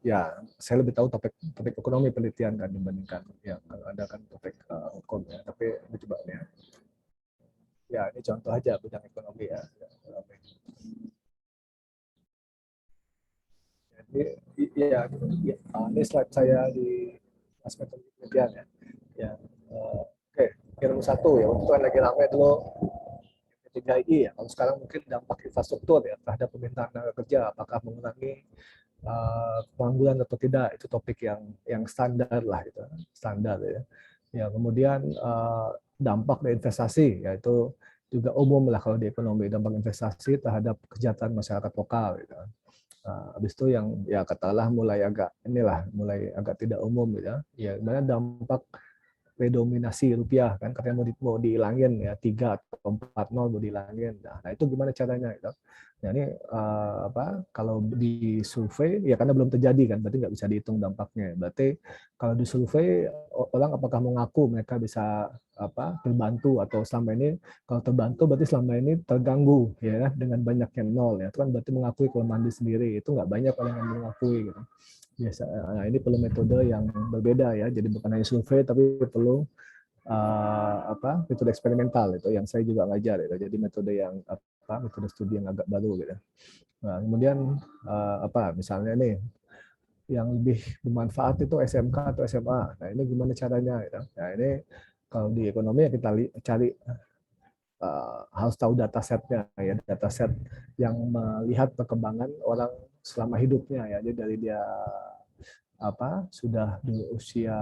Ya saya lebih tahu topik ekonomi penelitian kan dibandingkan yang kalau ada kan topik hukum ya. Tapi ini coba lihat. Ya ini contoh aja bidang ekonomi ya. Jadi ya, ini slide saya di aspek penelitian ya. Ya, oke, kirim satu ya. Waktu itu kan lagi ramai dulu P3I ya. Kalau sekarang mungkin dampak infrastruktur ya terhadap permintaan tenaga kerja, apakah mengurangi pengangguran atau tidak, itu topik yang standar lah gitu, standar ya. Ya kemudian dampak dari investasi, yaitu juga umum lah kalau di ekonomi, dampak investasi terhadap kesejahteraan masyarakat lokal gitu. Habis itu yang ya katakanlah mulai agak tidak umum gitu ya. Gimana dampak redominasi rupiah kan, katanya mau dihilangin ya, 3 atau 4-0 mau dihilangin. Nah itu gimana caranya gitu. Nah ini kalau di survei ya karena belum terjadi kan, berarti nggak bisa dihitung dampaknya. Berarti kalau di survei orang apakah mengaku mereka bisa terbantu, atau selama ini kalau terbantu berarti selama ini terganggu ya dengan banyaknya nol ya, itu kan berarti mengakui kelemahan diri sendiri. Itu nggak banyak orang yang mengakui gitu. Biasa. Nah, ini perlu metode yang berbeda ya. Jadi bukan hanya survei tapi perlu metode eksperimental itu yang saya juga ngajar itu. Jadi metode yang metode studi yang agak baru gitu. Nah, kemudian misalnya nih yang lebih bermanfaat itu SMK atau SMA. Nah, ini gimana caranya gitu. Nah, ini kalau di ekonomi ya kita cari harus tahu datasetnya ya, dataset yang melihat perkembangan orang selama hidupnya ya. Jadi dari dia sudah di usia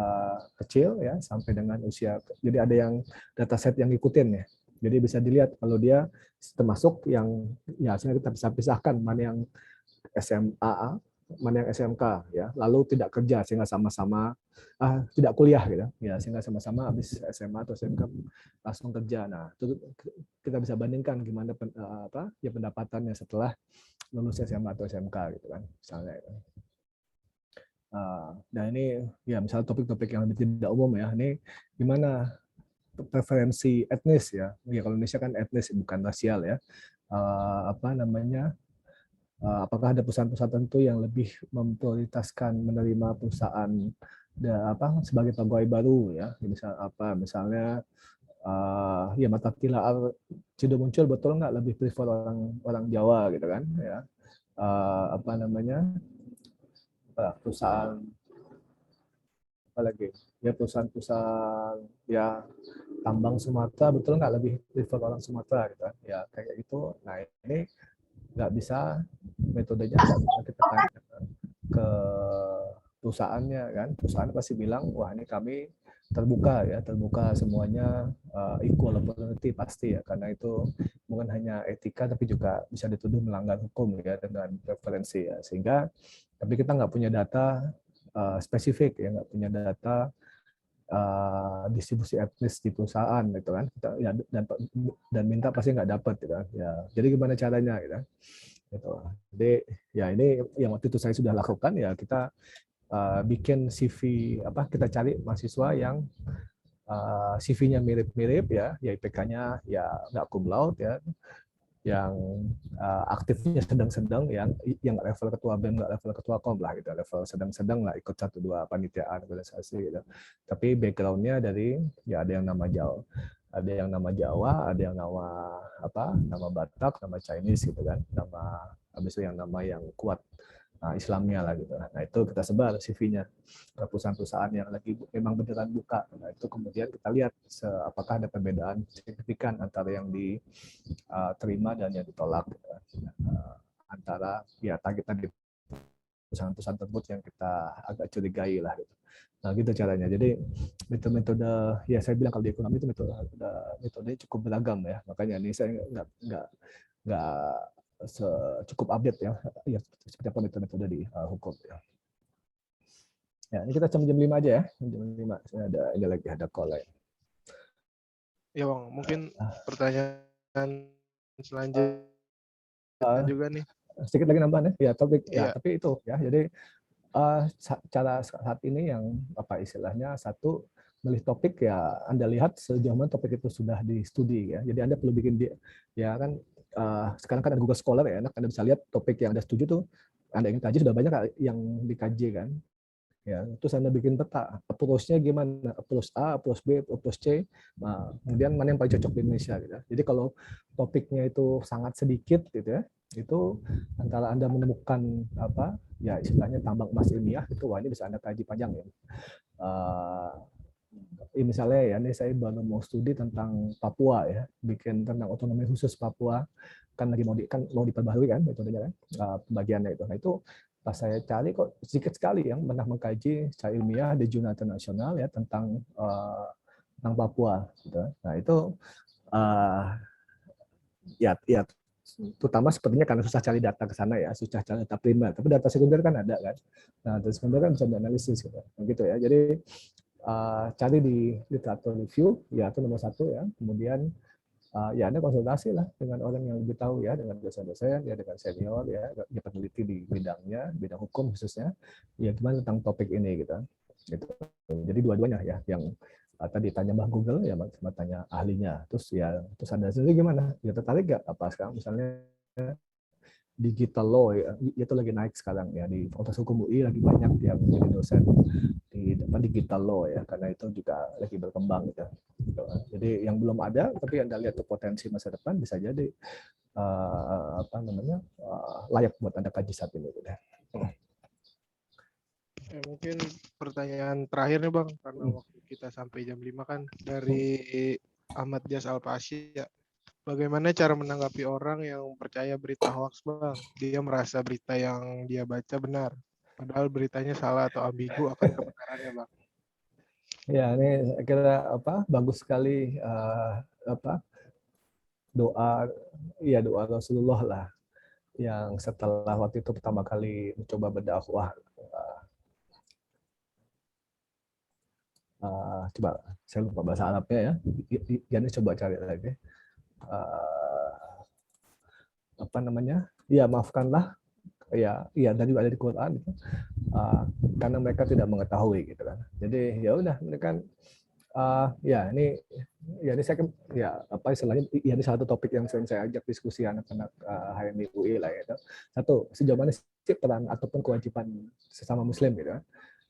kecil ya sampai dengan usia, jadi ada yang dataset yang ngikutin ya. Jadi bisa dilihat kalau dia termasuk yang ya hasilnya kita bisa pisahkan mana yang SMA, mana yang SMK ya, lalu tidak kerja sehingga sama-sama tidak kuliah gitu ya, sehingga sama-sama habis SMA atau SMK langsung kerja. Nah, itu kita bisa bandingkan gimana pendapatannya setelah lulus SMA atau SMK gitu kan misalnya. Nah ini ya misalnya topik-topik yang lebih tidak umum ya, ini gimana preferensi etnis ya, kalau Indonesia kan etnis bukan rasial ya, apakah ada perusahaan-perusahaan tertentu yang lebih memprioritaskan menerima perusahaan sebagai pegawai baru ya, misalnya ya mata kilar Cido muncul betul nggak lebih prefer orang Jawa gitu kan ya, perusahaan apalagi ya perusahaan ya tambang Sumatera betul nggak lebih prefer orang Sumatera gitu ya kayak gitu. Nah ini nggak bisa, metodenya nggak bisa kita tanya ke perusahaannya kan, perusahaan pasti bilang wah ini kami terbuka semuanya, equal opportunity pasti ya, karena itu bukan hanya etika tapi juga bisa dituduh melanggar hukum ya dengan preferensi ya, sehingga tapi kita nggak punya data spesifik ya, nggak punya data distribusi etnis di perusahaan gitu kan, kita ya, dan minta pasti nggak dapat gitu kan ya. Jadi gimana caranya gitu. Jadi ya ini yang waktu itu saya sudah lakukan ya, kita bikin CV kita cari mahasiswa yang CV-nya mirip-mirip ya IPK-nya ya nggak cum laude ya, yang aktifnya sedang-sedang, yang level ketua BEM nggak level ketua kom lah gitu, level sedang-sedang lah, ikut 1-2 panitiaan organisasi gitu. Tapi background-nya dari ya ada yang nama Jawa, ada yang nama Batak, nama Chinese gitu kan, nama habis itu yang nama yang kuat Islamnya lah gitu. Nah itu kita sebar CV-nya ke perusahaan-perusahaan yang lagi memang beneran buka. Nah itu kemudian kita lihat apakah ada perbedaan signifikan antara yang diterima dan yang ditolak gitu. Antara ya targetan di perusahaan-perusahaan tersebut yang kita agak curigai lah gitu. Nah gitu caranya. Jadi metode ya saya bilang kalau di ekonomi itu metode cukup beragam ya. Makanya ini saya nggak cukup update ya seperti apa metode di hukum ya. Ya, ini kita jam 5 aja ya. Jam 5. Saya ada call lain. Ya Bang, mungkin pertanyaan selanjutnya juga nih. Sedikit lagi nambahan ya. Topik ya, tapi itu ya. Jadi cara saat ini yang istilahnya satu, milih topik ya Anda lihat sejauh mana topik itu sudah di studi ya. Jadi Anda perlu bikin ya kan sekarang kan ada Google Scholar ya, Anda bisa lihat topik yang Anda setuju tuh Anda ingin kaji, sudah banyak yang dikaji kan. Ya, terus Anda bikin peta, approach-nya gimana, approach A, approach B, approach C, nah, kemudian mana yang paling cocok di Indonesia gitu. Jadi kalau topiknya itu sangat sedikit gitu ya, itu antara Anda menemukan apa ya istilahnya tambang emas ilmiah itu wah ini bisa Anda kaji panjang ya. Misalnya ya ini saya baru mau studi tentang Papua ya, bikin tentang otonomi khusus Papua kan lagi mau diperbaharui kan metodenya kan pembagiannya itu. Nah itu pas saya cari kok sedikit sekali yang pernah mengkaji secara ilmiah di jurnal internasional ya tentang Papua gitu. Nah itu ya terutama sepertinya karena susah cari data ke sana ya, susah cari data primer, tapi data sekunder kan ada kan. Nah data sekunder kan bisa dianalisis gitu ya. Jadi cari di literatur review ya itu nomor satu ya. Kemudian ya Anda konsultasi lah dengan orang yang lebih tahu ya, dengan dosen-dosen ya, dengan senior ya, dia peneliti di bidangnya, bidang hukum khususnya, ya gimana tentang topik ini gitu. Jadi dua-duanya ya, yang tadi tanya Mbah Google ya, sama tanya ahlinya. Terus Anda sendiri gimana? Ya tertarik nggak apa sekarang misalnya digital law ya, itu lagi naik sekarang ya di Fakultas Hukum UI lagi banyak yang menjadi dosen di digital law ya, karena itu juga lagi berkembang gitu. Jadi yang belum ada tapi Anda lihat potensi masa depan bisa jadi layak buat Anda kaji saat ini gitu. Mungkin pertanyaan terakhir nih Bang, karena waktu kita sampai jam 5 kan, dari Ahmad Jas Alpasi ya. Bagaimana cara menanggapi orang yang percaya berita hoax Bang? Dia merasa berita yang dia baca benar, padahal beritanya salah atau ambigu akan kebenarannya Bang. Ya ini kira bagus sekali doa Rasulullah lah yang setelah waktu itu pertama kali mencoba berdakwah. Coba saya lupa bahasa Arabnya ya. Jadi coba cari lagi. Ya maafkanlah ya dan juga ada di Quran gitu. Karena mereka tidak mengetahui gitu kan. Jadi ya udah ini kan ini saya istilahnya ini satu topik yang sering saya ajak diskusi anak-anak HMI UI lah gitu. Satu, sejauh mana sih peran ataupun kewajiban sesama muslim gitu kan.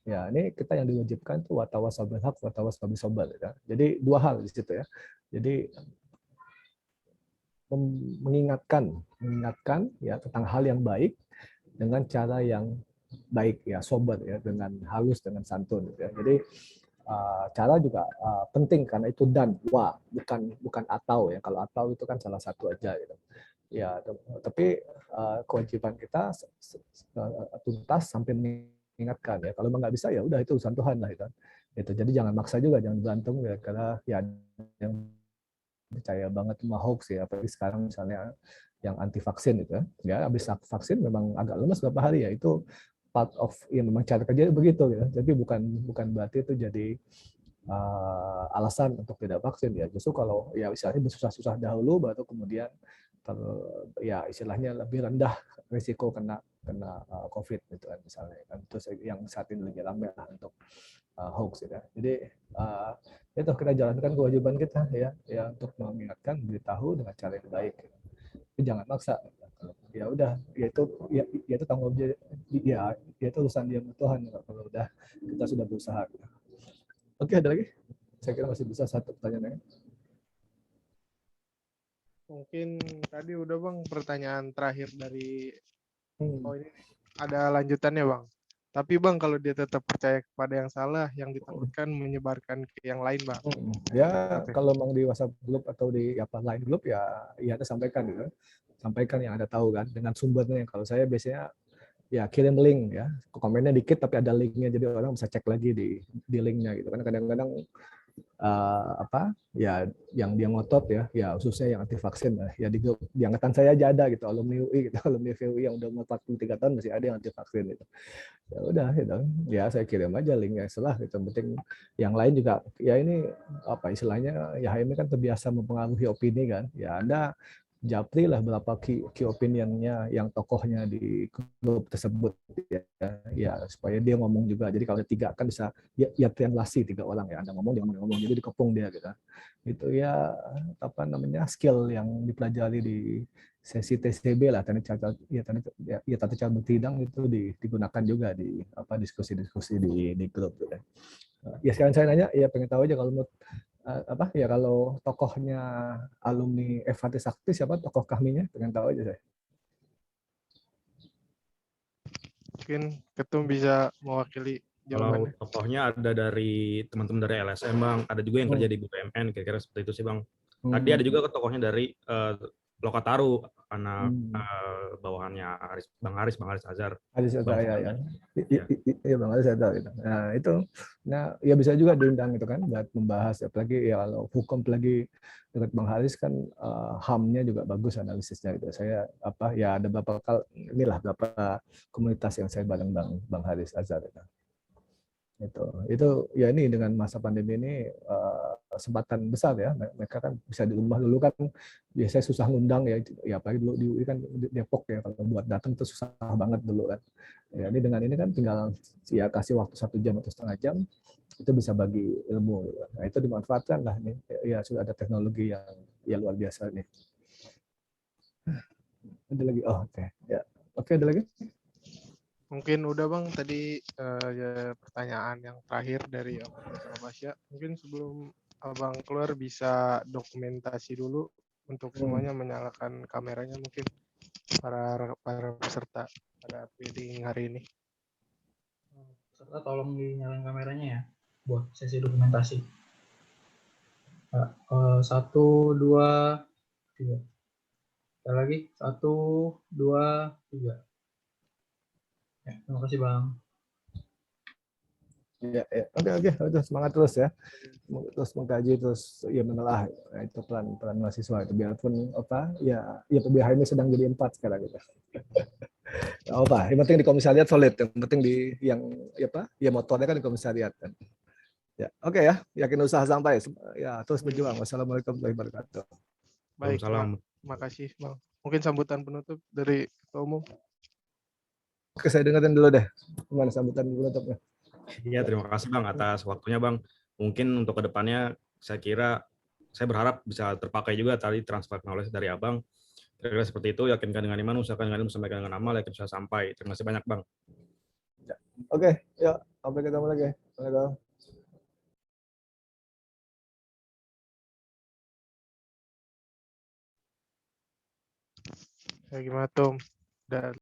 Ya, ini kita yang diwajibkan tuh watawasau bil haq, watawasau bis sabr gitu. Jadi dua hal di situ ya. Jadi mengingatkan ya tentang hal yang baik dengan cara yang baik ya, sober ya, dengan halus, dengan santun gitu ya. Jadi cara juga penting karena itu dan bukan atau ya. Kalau atau itu kan salah satu aja gitu. Ya, tapi kewajiban kita tuntas sampai mengingatkan ya. Kalau nggak bisa ya udah itu urusan Tuhan lah itu. Jadi jangan maksa juga, jangan berantem ya, karena ya yang percaya banget sama hoax ya, apalagi sekarang misalnya yang anti vaksin itu ya, habis vaksin memang agak lemas beberapa hari ya, itu part of ya memang cara kerja begitu gitu. Tapi bukan berarti itu jadi alasan untuk tidak vaksin ya. Justru kalau ya misalnya bersusah-susah dahulu baru kemudian ya istilahnya lebih rendah risiko kena COVID gitu kan misalnya kan. Terus yang saat ini lagi ramai lah untuk hoax ya. Jadi itu kita jalankan kewajiban kita ya untuk mengingatkan, beritahu dengan cara yang baik. Tapi jangan maksa. Ya udah, ya itu tanggung jawab ya itu urusan dia Tuhan ya, kalau udah kita sudah berusaha. Oke, ada lagi? Saya kira masih bisa satu pertanyaan. Mungkin tadi udah Bang pertanyaan terakhir dari ini ada lanjutannya Bang. Tapi Bang, kalau dia tetap percaya kepada yang salah, yang ditakutkan menyebarkan ke yang lain Bang. Ya, kalau memang di WhatsApp group atau di line group ya Anda sampaikan gitu. Sampaikan yang Anda tahu kan dengan sumbernya. Kalau saya biasanya ya kirim link ya, komennya dikit tapi ada linknya, jadi orang bisa cek lagi di linknya gitu kan. Kadang-kadang yang dia ngotot ya khususnya yang anti vaksin ya di angkatan saya aja ada gitu, alumni UI gitu, alumni VUI yang udah 43 tahun masih ada yang anti vaksin gitu. Ya udah gitu ya, saya kirim aja linknya setelah gitu. Penting yang lain juga ya, ini istilahnya ya HMI kan terbiasa mempengaruhi opini kan ya. Anda japri lah berapa key opinionnya yang tokohnya di grup tersebut ya, ya supaya dia ngomong juga. Jadi kalau ada 3 kan bisa ya triangulasi 3 orang ya, Anda ngomong dia ngomong jadi dikepung dia gitu. Itu ya apa namanya skill yang dipelajari di sesi TCB lah, tata cara bertidang itu digunakan juga di apa diskusi-diskusi di grup gitu. Ya sekarang saya nanya ya pengen tahu aja kalau menurut apa ya kalau tokohnya alumni FHT Sakti siapa tokoh kaminya pengen tahu aja saya. Mungkin Ketum bisa mewakili Kalau jawabannya. tokohnya ada dari teman-teman dari LSM Bang, ada juga yang kerja di BUMN, kira-kira seperti itu sih Bang. Tadi ada juga tokohnya dari Lokataru, anak bawahannya Bang Haris Azhar. Haris Azhar ya. Ya. Iya Bang Haris Azhar gitu. Nah itu, nah ya bisa juga diundang itu kan buat membahas, apalagi ya kalau hukum apalagi dekat Bang Haris kan HAM-nya juga bagus analisisnya gitu. Saya apa ya ada beberapa beberapa komunitas yang saya bareng Bang Haris Azhar gitu. Itu ya ini dengan masa pandemi ini kesempatan besar ya, mereka kan bisa di rumah. Dulu kan biasanya susah ngundang ya apalagi dulu di UI kan Depok ya, kalau buat datang itu susah banget dulu kan ya. Ini dengan ini kan tinggal ya kasih waktu 1 jam atau setengah jam itu bisa bagi ilmu. Nah itu dimanfaatkan lah nih ya, sudah ada teknologi yang luar biasa nih. Ada lagi oke. Ya oke, ada lagi. Mungkin udah Bang tadi ya, pertanyaan yang terakhir dari Abang Basya. Mungkin sebelum Abang keluar bisa dokumentasi dulu untuk semuanya menyalakan kameranya, mungkin para peserta pada wedding hari ini. Peserta tolong dinyalain kameranya ya buat sesi dokumentasi. 1, 2, 3. Sekali lagi 1, 2, 3. Ya, terima kasih Bang. Ya. Oke, terus semangat terus ya, terus mengkaji terus ya menelaah ya, itu peran mahasiswa itu biarpun apa ya PBH ini sedang jadi 4 sekarang gitu. Yang penting di komisariat solid, yang penting di yang ya motornya kan di komisariat kan. Ya oke ya, yakin usaha sampai ya, terus berjuang. Wassalamualaikum warahmatullahi wabarakatuh. Baik, Salam. makasih Bang. Mungkin sambutan penutup dari Ketua Umum. Oke, saya dengerin dulu deh. Gimana sambutan penutupnya? Iya, terima kasih Bang atas waktunya Bang. Mungkin untuk kedepannya saya kira saya berharap bisa terpakai juga tadi transfer knowledge dari Abang. Kira-kira seperti itu, yakinkan dengan iman, usahakan dengan ilmu, sampaikan dengan amal, yakin bisa sampai. Terima kasih banyak Bang. Oke, yuk sampai ketemu lagi. Assalamualaikum. Ya gimana Tom?